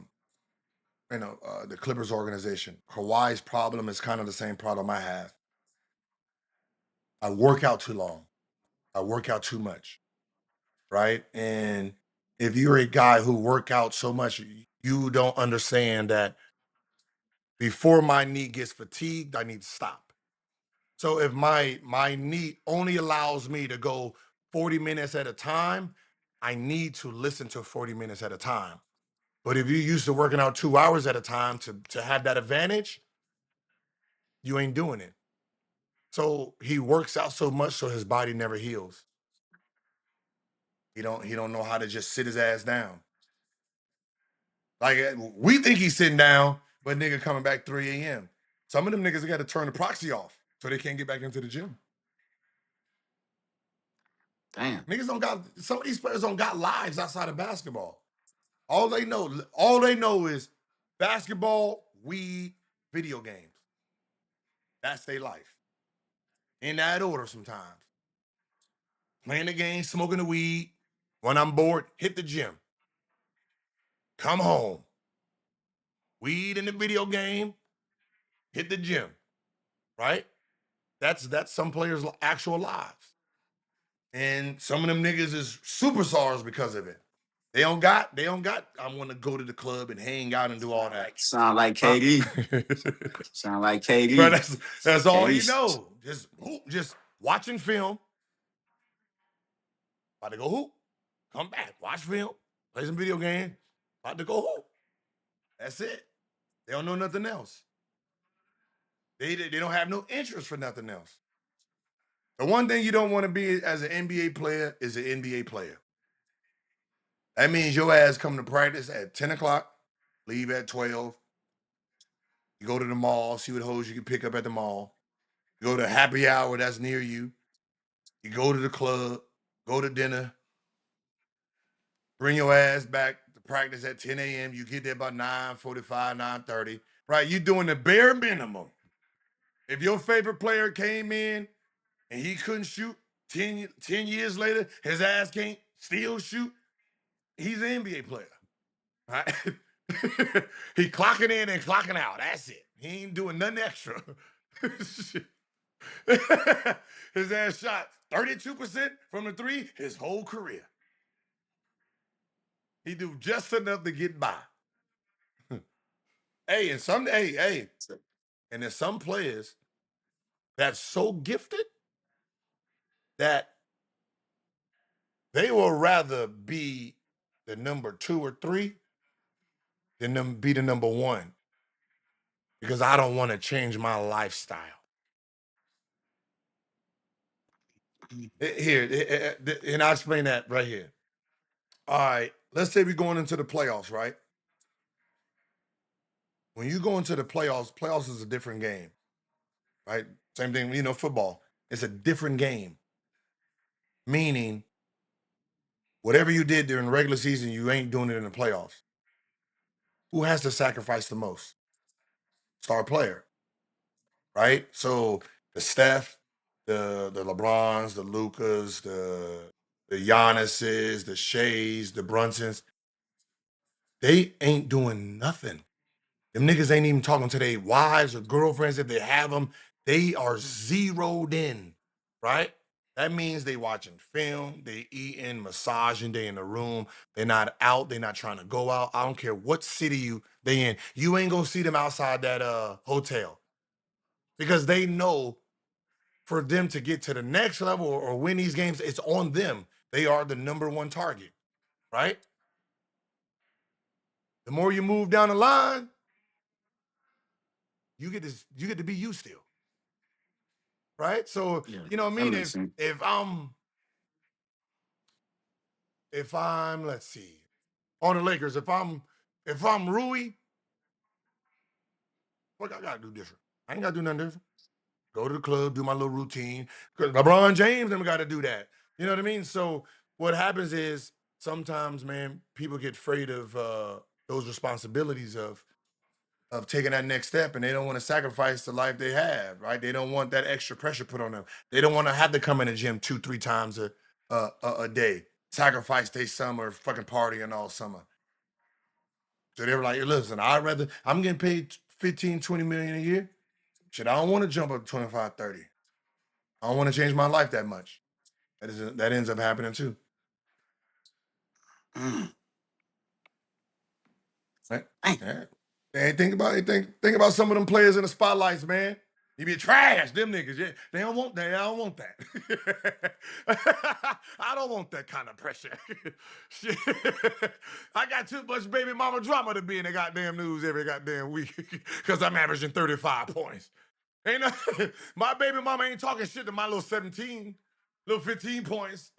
S2: Clippers organization. Kawhi's problem is kind of the same problem I have. I work out too long. I work out too much. Right? And if you're a guy who work out so much, you don't understand that before my knee gets fatigued, I need to stop. So if my knee only allows me to go 40 minutes at a time, I need to listen to 40 minutes at a time. But if you're used to working out 2 hours at a time to have that advantage, you ain't doing it. So he works out so much so his body never heals. He don't know how to just sit his ass down. Like we think he's sitting down, but nigga coming back 3 a.m. Some of them niggas got to turn the proxy off so they can't get back into the gym.
S1: Damn.
S2: Niggas don't got, some of these players don't got lives outside of basketball. All they know is basketball, weed, video games. That's their life. In that order sometimes. Playing the game, smoking the weed. When I'm bored, hit the gym. Come home. Weed in the video game, hit the gym. Right? That's some players' actual lives. And some of them niggas is superstars because of it. They don't got, I'm gonna go to the club and hang out and do all that.
S1: Sound like KD. Sound like KD.
S2: Bro, that's all he know. Just watching film. About to go hoop. Come back. Watch film. Play some video game. About to go hoop. That's it. They don't know nothing else. They don't have no interest for nothing else. The one thing you don't want to be as an NBA player is an NBA player. That means your ass come to practice at 10 o'clock, leave at 12. You go to the mall, see what hoes you can pick up at the mall. You go to happy hour that's near you. You go to the club, go to dinner, bring your ass back to practice at 10 a.m. You get there about 9:45, 9:30. Right? You doing the bare minimum. If your favorite player came in and he couldn't shoot 10 years later, his ass can't still shoot, he's an NBA player. Right? He clocking in and clocking out. That's it. He ain't doing nothing extra. His ass shot 32% from the three his whole career. He do just enough to get by. Hey, and there's some players that's so gifted that they will rather be the number 2 or 3 than them be the number 1 because I don't want to change my lifestyle. Here, and I'll explain that right here. All right, let's say we're going into the playoffs, right? When you go into the playoffs is a different game, right? Same thing, football. It's a different game, meaning whatever you did during the regular season, you ain't doing it in the playoffs. Who has to sacrifice the most? Star player, right? So the Steph, the LeBrons, the Lukas, the Giannis's, the Shays, the Brunsons, they ain't doing nothing. Them niggas ain't even talking to their wives or girlfriends if they have them. They are zeroed in, right? That means they watching film, they eating, massaging, they in the room. They're not out, they're not trying to go out. I don't care what city they in. You ain't gonna see them outside that hotel because they know for them to get to the next level or win these games, it's on them. They are the number 1 target, right? The more you move down the line, you get to be you still. Right? So,
S1: Yeah,
S2: you know what I
S1: that
S2: mean?
S1: makes sense.
S2: If I'm let's see, on the Lakers, if I'm Rui, what I gotta do different? I ain't gotta do nothing different. Go to the club, do my little routine. Because LeBron James never gotta do that. You know what I mean? So what happens is sometimes, man, people get afraid of those responsibilities of taking that next step and they don't want to sacrifice the life they have, right? They don't want that extra pressure put on them. They don't want to have to come in the gym 2-3 times a day, sacrifice their summer, fucking partying all summer. So they were like, listen, I'm getting paid 15, 20 million a year. Shit, I don't want to jump up 25, 30. I don't want to change my life that much. That ends up happening too.
S1: Mm.
S2: Right?
S1: Dang.
S2: Yeah. Hey, think about it. Think about some of them players in the spotlights, man. You be trash, them niggas. Yeah, they don't want that. I don't want that. I don't want that kind of pressure. Shit. I got too much baby mama drama to be in the goddamn news every goddamn week because I'm averaging 35 points. Ain't no, my baby mama ain't talking shit to my little 17, little 15 points.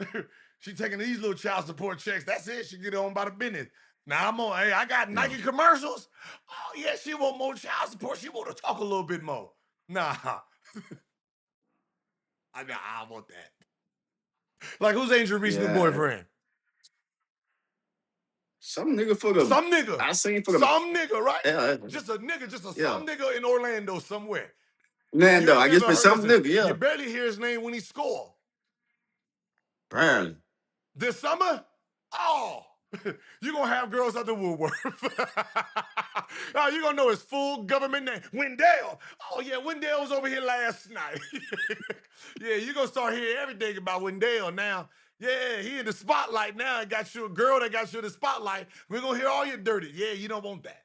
S2: She taking these little child support checks. That's it. She get on by the business. Now hey, I got
S1: Yeah.
S2: Nike commercials. Oh yeah, she want more child support. She want to talk a little bit more. Nah, I want that. Like who's Angel Reese's new
S1: Yeah.
S2: boyfriend?
S1: Some nigga for the
S2: Some nigga.
S1: I seen for the
S2: Some nigga, right?
S1: yeah,
S2: Just a nigga, just a
S1: yeah.
S2: some nigga in Orlando somewhere. You
S1: Nando,
S2: ain't
S1: I guess
S2: never
S1: for
S2: heard,
S1: some
S2: listen,
S1: nigga,
S2: you
S1: yeah.
S2: barely hear his name when he score.
S1: Barely.
S2: This summer, oh, you're going to have girls at the woodwork. Oh, you're going to know his full government name. Wendell. Oh, yeah, Wendell was over here last night. Yeah, you're going to start hearing everything about Wendell now. Yeah, he in the spotlight now. I got you a girl that got you in the spotlight. We're going to hear all your dirty. Yeah, you don't want that.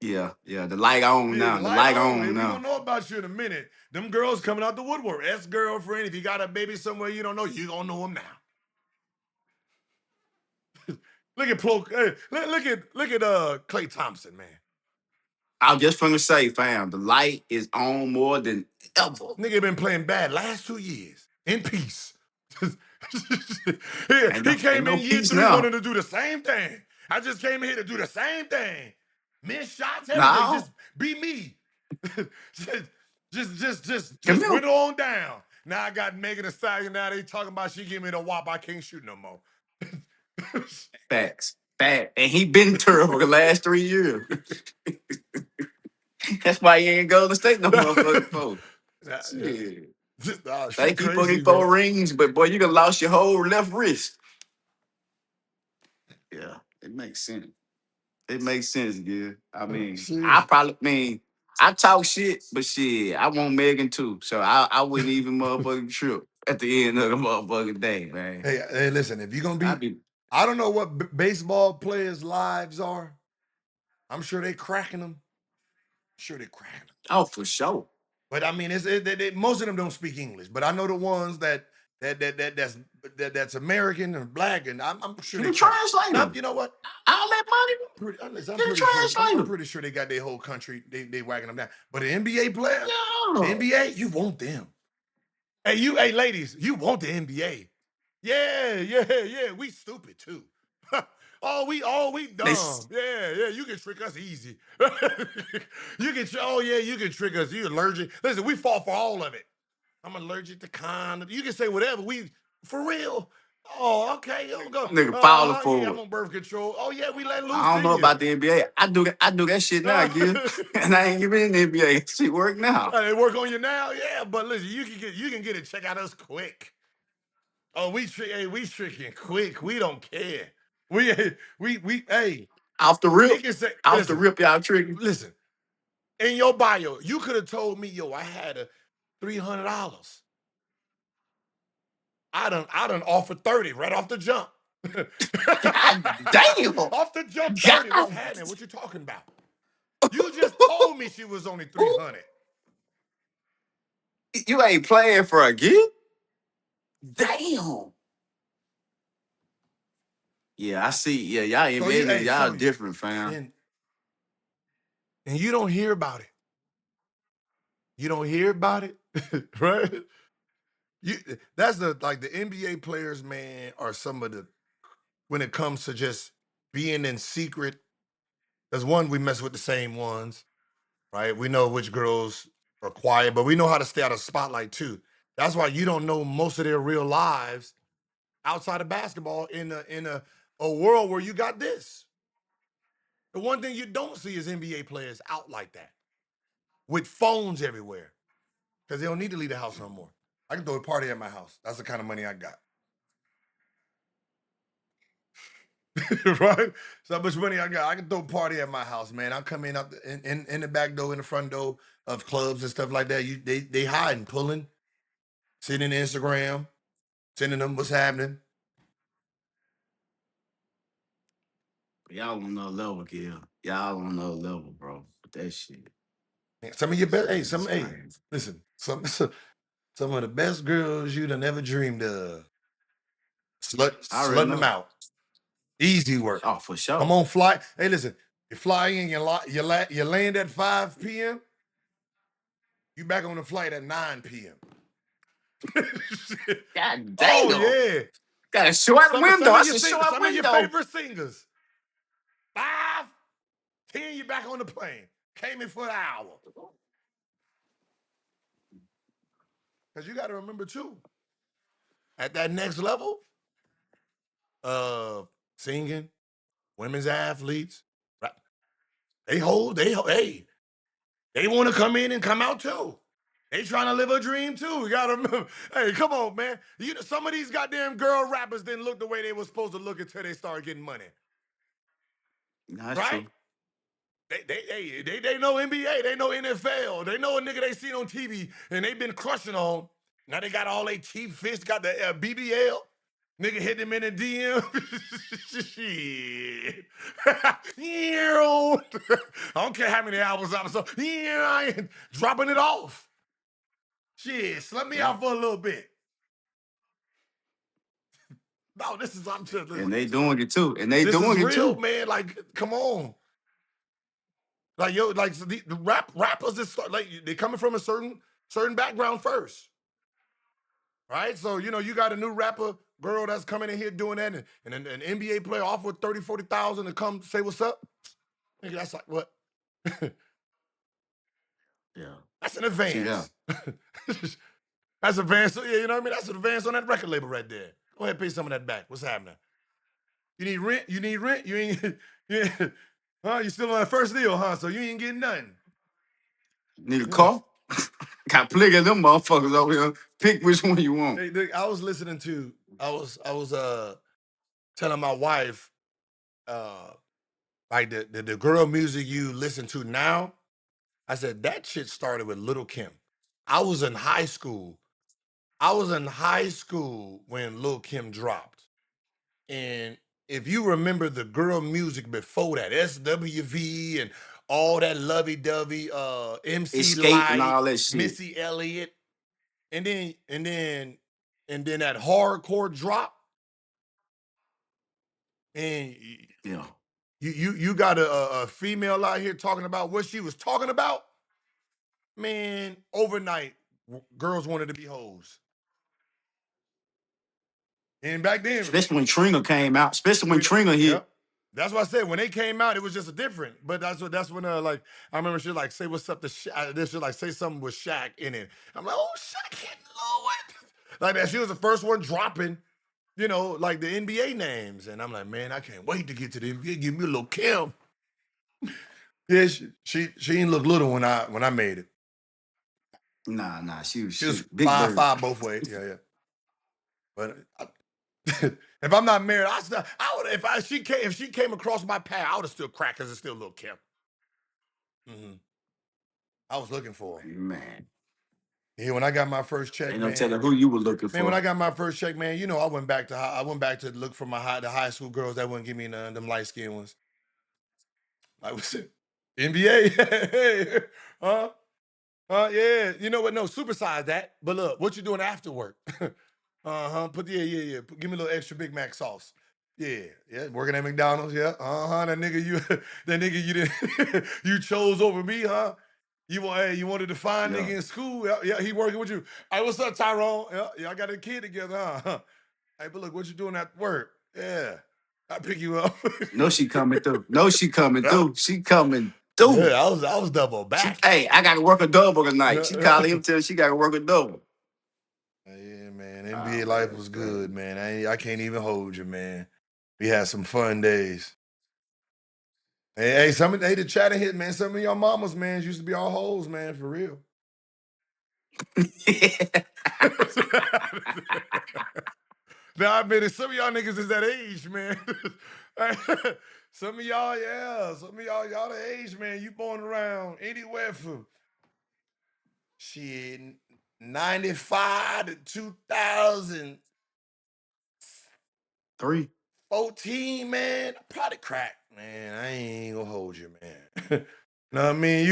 S1: Yeah, yeah. The light on
S2: Yeah, the
S1: now. The
S2: light
S1: light
S2: on.
S1: on
S2: And we're going
S1: now.
S2: to know about you in a minute. Them girls coming out the woodwork. Ex-girlfriend. If you got a baby somewhere you don't know, you're going to know them now. Look at look at Klay Thompson, man.
S1: I was just finna say, fam, the light is on more than ever.
S2: Nigga been playing bad last 2 years. In peace. He
S1: Ain't
S2: came
S1: no
S2: in year
S1: peace
S2: 3
S1: now.
S2: wanting to do the same thing. I just came in here to do the same thing. Miss shots, everything.
S1: Now,
S2: Just be me.
S1: come
S2: Just
S1: here.
S2: whittle on down. Now I got Megan Thee Stallion. Now they talking about she give me the whop. I can't shoot no more.
S1: Facts. Fact. And he been terrible the last 3 years. That's why he ain't Golden State no motherfucking fool. Shit.
S2: She
S1: Thank you for
S2: crazy,
S1: them
S2: man.
S1: 4 rings, but boy, you done lost your whole left wrist. Yeah, it makes sense. It makes sense, yeah. I mean,
S2: She
S1: I talk shit, but shit, I want Megan too. So I wouldn't even motherfucking trip at the end of the motherfucking day, man.
S2: Hey, listen, if you're gonna
S1: I'd
S2: be,
S1: be
S2: I don't know what baseball players' lives are. I'm sure they cracking them. Sure they cracking them.
S1: oh for sure.
S2: But I mean, most of them don't speak English. But I know the ones that's American and black, and I'm sure
S1: Get
S2: they
S1: a
S2: try. Now,
S1: translator.
S2: you know what?
S1: All that money.
S2: I'm
S1: Get a
S2: pretty sure. I'm
S1: translator.
S2: pretty sure they got their whole country. They whacking them down. But the NBA players, the
S1: Yeah.
S2: NBA, you want them. Hey, ladies, you want the NBA. Yeah. We stupid too. all we
S1: They
S2: dumb. Yeah. You can trick us easy. You can trick us. You allergic. Listen, we fall for all of it. I'm allergic to condoms. You can say whatever. We for real. Oh, okay. You don't go.
S1: nigga falling
S2: Yeah, I'm
S1: forward.
S2: on birth control. Oh yeah, we let loose,
S1: I don't know
S2: didn't you?
S1: about the NBA. I do that shit now, Gil. And I ain't even in the NBA. Shit work now.
S2: They work on you now, yeah. But listen, you can get it. Check out us quick. Oh, we tricking quick. We don't care. Hey,
S1: Off the
S2: it
S1: rip.
S2: can say,
S1: Off the rip, y'all tricking.
S2: listen. In your bio, you could have told me, yo, I had a $300. I done offered 30 right off the jump.
S1: God damn.
S2: Off the jump, 30. What's
S1: God.
S2: happening? What you talking about? You just told me she was only 300.
S1: You ain't playing for a Gil? Damn. Yeah, I see. Yeah, y'all
S2: So
S1: NBA niggas, y'all
S2: so
S1: different, fam.
S2: and you don't hear about it. You don't hear about it, right? That's the NBA players, man, are some of the when it comes to just being in secret. There's one we mess with the same ones, right? We know which girls are quiet, but we know how to stay out of spotlight too. That's why you don't know most of their real lives outside of basketball in a world where you got this. The one thing you don't see is NBA players out like that with phones everywhere because they don't need to leave the house no more. I can throw a party at my house. That's the kind of money I got. Right? So how much money I got? I can throw a party at my house, man. I come in up in the back door, in the front door of clubs and stuff like that. They hiding, pulling, sitting in Instagram, sending them what's happening.
S1: Y'all on another level, Gil. Y'all on another level, bro. With that shit.
S2: Some of your best,
S1: Jesus Christ.
S2: listen, some of the best girls you'd have never dreamed of.
S1: I already
S2: Slutting them
S1: know.
S2: out. Easy work.
S1: Oh, for sure.
S2: Come on, fly. Hey, listen, you fly in, you land at 5 p.m. You back on the flight at 9 p.m.
S1: God damn.
S2: Oh yeah.
S1: Got a short window. That's a short
S2: Some of your
S1: window.
S2: favorite singers. 5, 10, you back on the plane. Came in for an hour. Because you got to remember too, at that next level of singing, women's athletes, right? They want to come in and come out too. They trying to live a dream too. You gotta remember. Hey, come on, man. Some of these goddamn girl rappers didn't look the way they were supposed to look until they started getting money.
S1: That's
S2: right?
S1: true.
S2: They know NBA, they know NFL, they know a nigga they seen on TV and they been crushing on. Now they got all they cheap fish, got the BBL. Nigga hit them in the DM. Shit. I don't care how many albums I'm so. Yeah, I ain't dropping it off. Shit, slut me out for a little bit. No, this is I'm just
S1: And they doing it too. And they
S2: this
S1: doing
S2: is
S1: it
S2: real,
S1: too.
S2: man. Like, come on. Like yo, like the rappers just like they coming from a certain background first, right? So you got a new rapper girl that's coming in here doing that, and an NBA player off with 30, 40,000 to come say what's up. Nigga, that's like what?
S1: Yeah.
S2: That's an advance. That's advance. Yeah, you know what I mean. That's an advance on that record label right there. Go ahead, pay some of that back. What's happening? You need rent. You need rent. You ain't. Yeah. Huh? You still on that first deal, huh? So you ain't getting nothing.
S1: Need a car? Got plenty of them motherfuckers over here. Pick which one you want.
S2: Hey, I was listening to. I was telling my wife, like the girl music you listen to now. I said that shit started with Little Kim. I was in high school. When Lil Kim dropped. And if you remember the girl music before that, SWV and all that lovey-dovey, MC
S1: Escape and
S2: Light,
S1: all that shit.
S2: Missy Elliott, and then that hardcore drop, and
S1: Yeah.
S2: you got a female out here talking about what she was talking about. Man, overnight, girls wanted to be hoes. And back then,
S1: Especially when Trina came out. Especially when Trina hit.
S2: Yep. That's what I said. When they came out, it was just a different. But that's when like I remember she like say what's up to Shaq. This should like say something with Shaq in it. I'm like, oh, Shaq hitting Lord. Like that. She was the first one dropping, like the NBA names. And I'm like, man, I can't wait to get to the NBA. Give me a little Kim. Yeah, she didn't look little when I made it.
S1: Nah. She was
S2: big 5'5"
S1: bird.
S2: both ways. Yeah. But if I'm not married, I would if she came across my path, I would have still cracked because it's still little Kim. Mm-hmm. I was looking for her.
S1: Man.
S2: Yeah, when I got my first check,
S1: Ain't
S2: man.
S1: no telling who you were looking for.
S2: Man, when I got my first check, man, I went back to look for the high school girls that wouldn't give me none, them light skinned ones. I was NBA, huh? Yeah. You know what? No, supersize that. But look, what you doing after work? Put yeah. Give me a little extra Big Mac sauce. Yeah. Working at McDonald's. Yeah. That nigga you didn't you chose over me, huh? You wanted to find nigga in school. Yeah, he working with you. Hey, what's up, Tyrone? Yeah, I got a kid together, huh? Hey, but look, what you doing at work? Yeah. I pick you up.
S1: No, she coming through. She coming through.
S2: Yeah, I was double back.
S1: Hey, I gotta work a double tonight. She calling him till she gotta work a double.
S2: Yeah, man. NBA life was good, man. I can't even hold you, man. We had some fun days. Hey, the chat in here, man. Some of y'all mamas, man, used to be all hoes, man, for real. Now I admit it, some of y'all niggas is that age, man. Some of y'all, y'all the age, man. You born around anywhere from shit 95 to 2014, man. I probably cracked, man. I ain't gonna hold you, man. Know what I mean?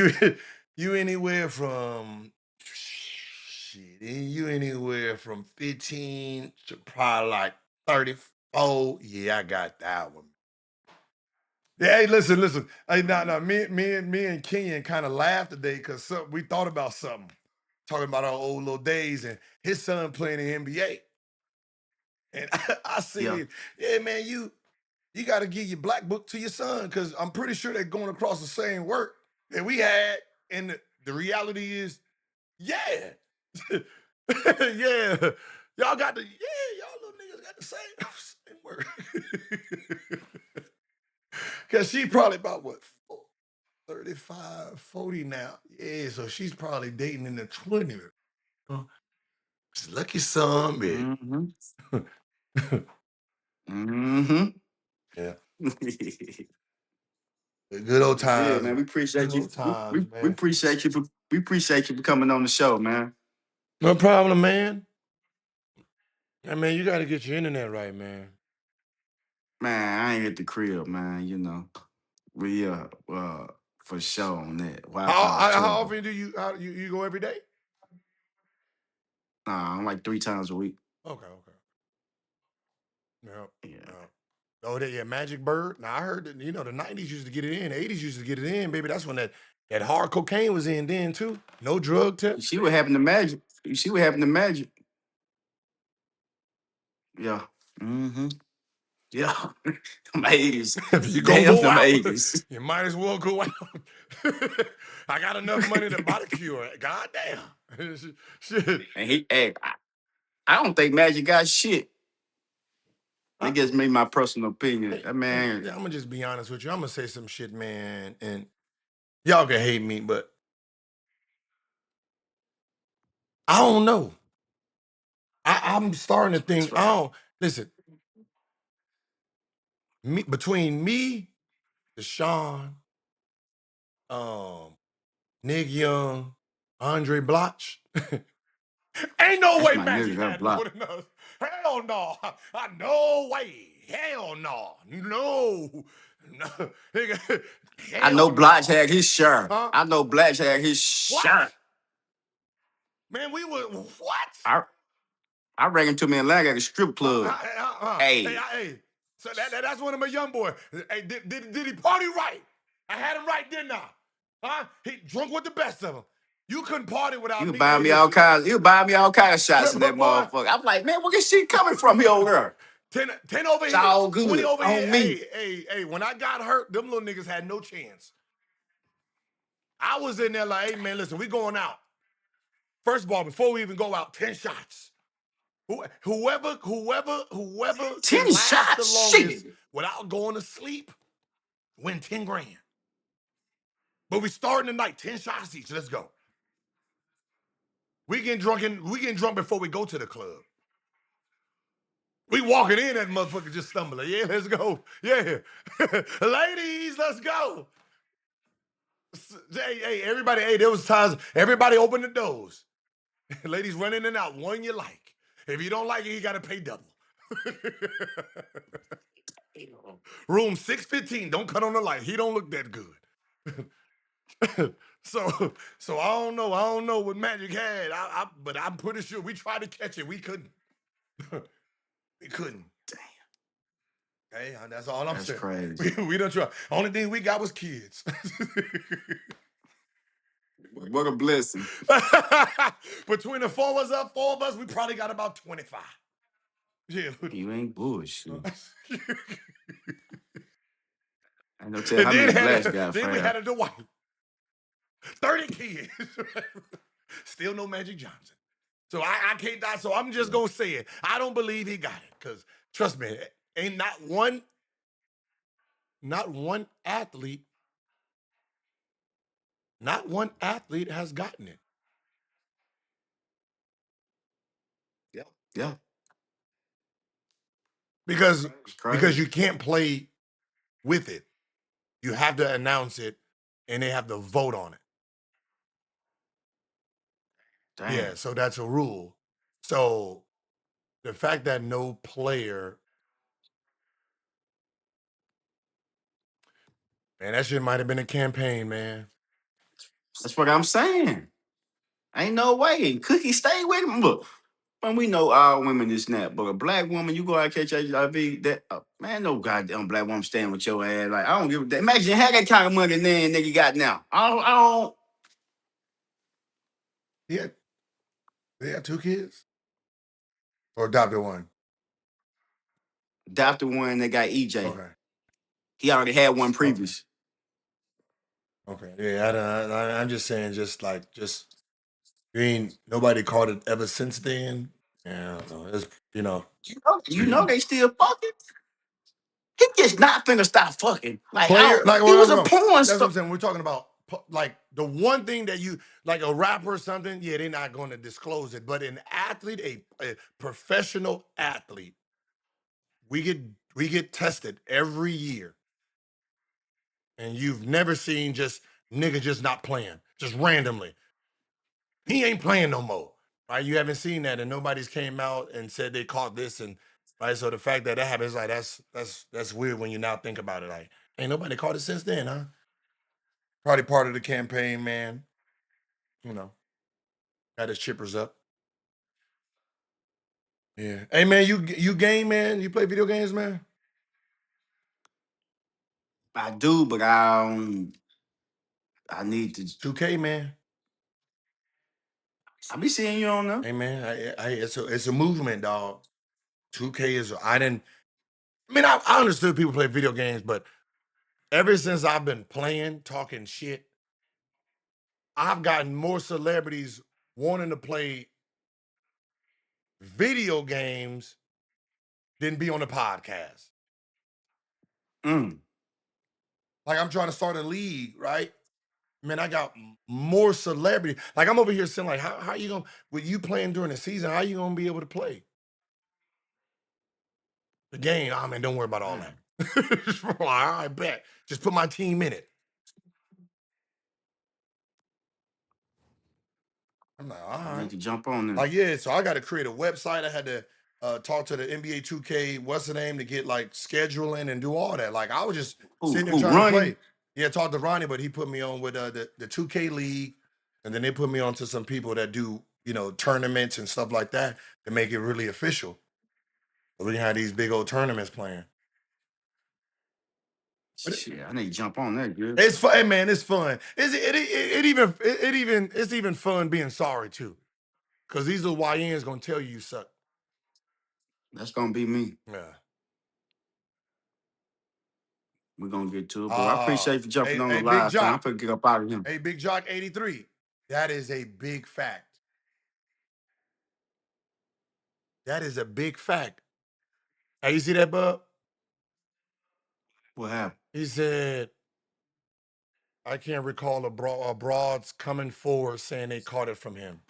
S2: You anywhere from shit, you anywhere from 15 to probably like 34. Yeah, I got that one. Yeah, hey, listen. Hey, no, me and Kenyon kind of laughed today because we thought about something, talking about our old little days, and his son playing in the NBA. And I said, yeah, man, you got to give your black book to your son because I'm pretty sure they're going across the same work that we had. And the reality is, yeah. Yeah. Y'all little niggas got the same work. Because she probably about, what, 35, 40 now. Yeah, so she's probably dating in the 20s. Lucky son, man.
S1: Mm-hmm.
S2: Yeah. Good old times.
S1: Yeah, man. We appreciate you.
S2: Times,
S1: we appreciate you. We appreciate you for coming on the show, man.
S2: No problem, man. Hey, man, you got to get your internet right, man.
S1: Man, I ain't at the crib, man. We for sure on that.
S2: How often do you go every day?
S1: Nah, I'm like 3 times a week.
S2: Okay. Yeah. Oh, Magic Bird. Now I heard that the 90s used to get it in, the 80s used to get it in, baby. That's when that hard cocaine was in then too. No drug test.
S1: You see what happened to Magic? Yeah. Mm-hmm. Yeah. Them 80s.
S2: If you gonna go out,
S1: 80s.
S2: you might as well go out. I got enough money to buy the cure. God damn. Shit.
S1: And I don't think Magic got shit. I guess maybe my personal opinion. Man.
S2: I'm gonna just be honest with you. I'm gonna say some shit, man, and y'all can hate me, but I don't know. I'm starting to think. Right. Listen. Between me, Deshaun, Nick Young, Andre Bloch, ain't no way Magic had more than us. Hell no. No way. Hell no. No, nigga,
S1: I know
S2: hell
S1: Blotch
S2: no.
S1: had his share.
S2: Huh?
S1: I know Blotch had his
S2: What?
S1: share.
S2: Man, we were what?
S1: I reckon to me in Atlanta at a strip club.
S2: Hey,
S1: Hey,
S2: so that's one of my young boys. Hey, did he party right? I had him right, didn't I? Huh? He drunk with the best of them. You couldn't party without
S1: you
S2: me.
S1: buy
S2: Hey,
S1: me all
S2: listen,
S1: kinds. You buy me all kinds of shots in that
S2: but boy,
S1: motherfucker. I'm like, man, where this shit coming from here over there?
S2: 10 over
S1: It's
S2: here,
S1: all
S2: 20
S1: good
S2: over here.
S1: on me.
S2: Hey, when I got hurt, them little niggas had no chance. I was in there like, hey, man, listen, we going out. First of all, before we even go out, 10 shots. Whoever
S1: 10
S2: can last the
S1: shots,
S2: longest
S1: shit.
S2: without going to sleep, win 10 grand. But we starting tonight, 10 shots each. Let's go. We getting drunk before we go to the club. We walking in, that motherfucker just stumbling. Yeah, let's go. Yeah. Ladies, let's go. Hey, everybody, hey, there was times, everybody open the doors. Ladies run in and out, one you like. If you don't like it, you got to pay double. Room 615, don't cut on the light. He don't look that good. So I don't know what Magic had. But I'm pretty sure we tried to catch it. We couldn't. We couldn't.
S1: Damn.
S2: Hey, that's all I'm
S1: That's
S2: saying.
S1: crazy.
S2: We don't try. Only thing we got was kids.
S1: What a blessing.
S2: Between the four of us, we probably got about 25. Yeah.
S1: You ain't bullshit. I know tell
S2: And
S1: how many blacks got
S2: then we
S1: fam.
S2: had a Dwight. 30 kids. Still no Magic Johnson. So I can't die. So I'm just gonna say it. I don't believe he got it. Because trust me, ain't not one athlete, has gotten it.
S1: Yeah.
S2: Because
S1: It's crazy.
S2: you can't play with it. You have to announce it and they have to vote on it.
S1: Damn.
S2: Yeah, so that's a rule. So the fact that no player, man, that shit might have been a campaign, man.
S1: That's what I'm saying. Ain't no way. Cookie stay with him. Look, man, we know all women is snap, but a black woman, you go out and catch HIV, that man, no goddamn black woman staying with your ass. Like, I don't give a damn. Imagine you had that kind of money then nigga got now. I don't
S2: Yeah, they had 2 kids or adopted one.
S1: doubt the one that got EJ.
S2: Okay.
S1: He already had one
S2: Okay.
S1: previous.
S2: Okay. Yeah, I'm just saying, you ain't nobody caught it ever since then. Yeah, I don't know. It's
S1: You know they still fucking. He just not finna stop fucking. Like,
S2: player like
S1: he was a
S2: well,
S1: porn
S2: that's what
S1: star.
S2: I'm saying. We're talking about like the one thing that you like a rapper or something. Yeah, they're not going to disclose it. But an athlete, a professional athlete, we get tested every year, and you've never seen just nigga just not playing, just randomly. He ain't playing no more, right? You haven't seen that, and nobody's came out and said they caught this, and right. So the fact that happens, like that's weird when you now think about it. Like, ain't nobody caught it since then, huh? Probably part of the campaign, man. You know, got his chippers up. Yeah. Hey, man, you game, man? You play video games, man?
S1: I do, but I need to.
S2: 2K, man.
S1: I be seeing you on there.
S2: Hey, man, it's a movement, dog. 2K is. I understood people play video games, but ever since I've been playing, talking shit, I've gotten more celebrities wanting to play video games than be on the podcast.
S1: Mm.
S2: Like I'm trying to start a league, right? Man, I got more celebrity. Like I'm over here saying, like, how you gonna with you playing during the season? How you gonna be able to play the game? Oh man, don't worry about all that. All right, bet. Just put my team in it. I'm like, all
S1: I need
S2: right.
S1: to jump on there.
S2: Like, yeah, so I got to create a website. I had to talk to the NBA 2K, what's the name, to get like scheduling and do all that. Like I was just sitting there
S1: Who
S2: trying to
S1: Ronnie?
S2: play. Yeah, talk to Ronnie, but he put me on with the 2K league, and then they put me on to some people that do tournaments and stuff like that to make it really official. So we had these big old tournaments playing. But
S1: Shit, I need to jump on that, dude.
S2: it's fun, hey, man. It's fun. It's even fun being sorry too, because these little YNs gonna tell you suck.
S1: That's gonna be me.
S2: Yeah.
S1: We're gonna get to it, but I appreciate you for jumping on the
S2: Big
S1: live, fam. I'm
S2: Jock.
S1: finna get up out of here.
S2: Hey, Big Jock 83. That is a big fact. That is a big fact. Hey, you see that, Bub?
S1: What happened?
S2: He said, I can't recall a broads coming forward saying they caught it from him.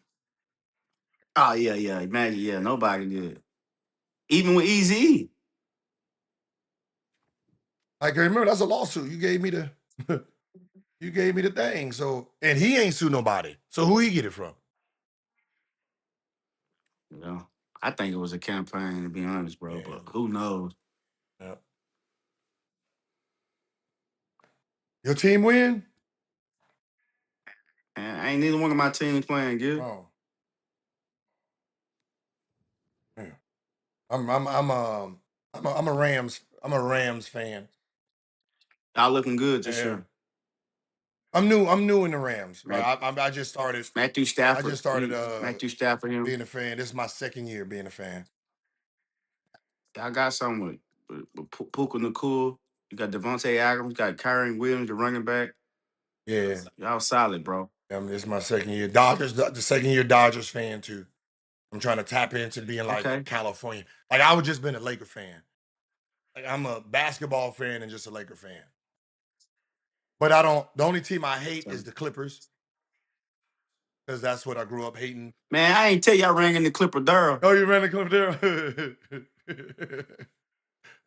S1: Oh yeah. Imagine, yeah, nobody did. Even with Easy.
S2: I can remember that's a lawsuit. You gave me the you gave me the thing. So, and he ain't sued nobody. So who he get it from?
S1: You know, I think it was a campaign, to be honest, bro.
S2: Yeah.
S1: But who knows?
S2: Yeah. Your team win?
S1: And ain't neither one of my teams playing good.
S2: Oh. Yeah. I'm a Rams fan.
S1: Y'all looking good this
S2: Yeah.
S1: year.
S2: I'm new in the Rams.
S1: Matt,
S2: I just started.
S1: Matthew
S2: I
S1: Stafford.
S2: just started
S1: Matthew Stafford, him.
S2: being a fan. This is my second year being a fan.
S1: Y'all got something with Puka Nakua. You got Devontae Adams. You got Kyron Williams, the running back.
S2: Yeah.
S1: Y'all solid, bro.
S2: This is my second year. Dodgers, the second year Dodgers fan too. I'm trying to tap into being like
S1: Okay.
S2: California. Like I would just been a Laker fan. Like I'm a basketball fan and just a Laker fan. But I don't. The only team I hate is the Clippers because that's what I grew up hating.
S1: Man, I ain't tell you I ran in the Clipper Durham.
S2: Oh, you ran the Clipper there?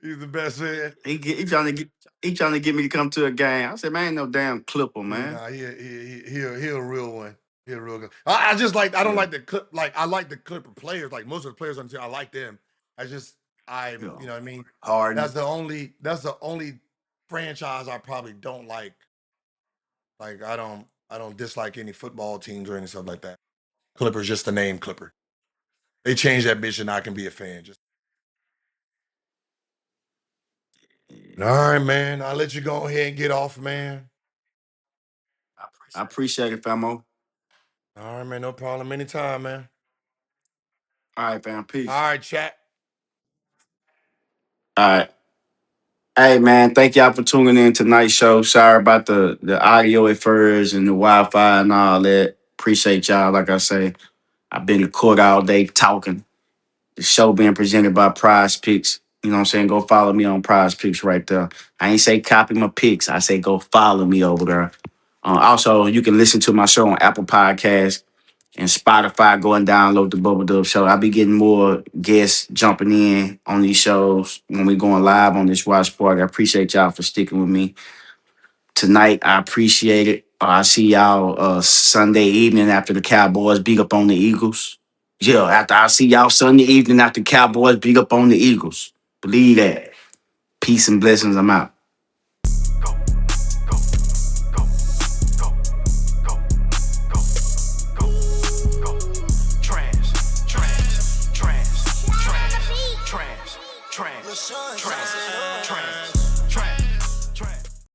S2: He's the best fan.
S1: He trying to get me to come to a game. I said, man, ain't no damn Clipper, man.
S2: Nah, he a real one. He a real good. I just like. I don't like the clip. Like I like the Clipper players. Like most of the players on the team, I like them. You know what I mean.
S1: Hard.
S2: That's the only franchise I probably don't like. Like I don't dislike any football teams or any stuff like that. Clippers, just the name Clipper. They change that bitch and I can be a fan. Just all right, man. I'll let you go ahead and get off, man.
S1: I appreciate it, famo.
S2: All right, man. No problem. Anytime, man.
S1: All right, fam. Peace.
S2: All right, chat.
S1: All right. Hey, man, thank y'all for tuning in tonight's show. Sorry about the audio at first and the Wi-Fi and all that. Appreciate y'all. Like I say, I've been to court all day talking. The show being presented by Prize Picks. You know what I'm saying? Go follow me on Prize Picks right there. I ain't say copy my picks. I say go follow me over there. Also, you can listen to my show on Apple Podcasts and Spotify. Go and download the Bubba Dub Show. I'll be getting more guests jumping in on these shows when we going live on this watch party. I appreciate y'all for sticking with me tonight. I appreciate it. I see y'all Sunday evening after the Cowboys beat up on the Eagles. Yeah, after I see y'all Sunday evening after Cowboys beat up on the Eagles. Believe that. Peace and blessings. I'm out.
S3: Trash.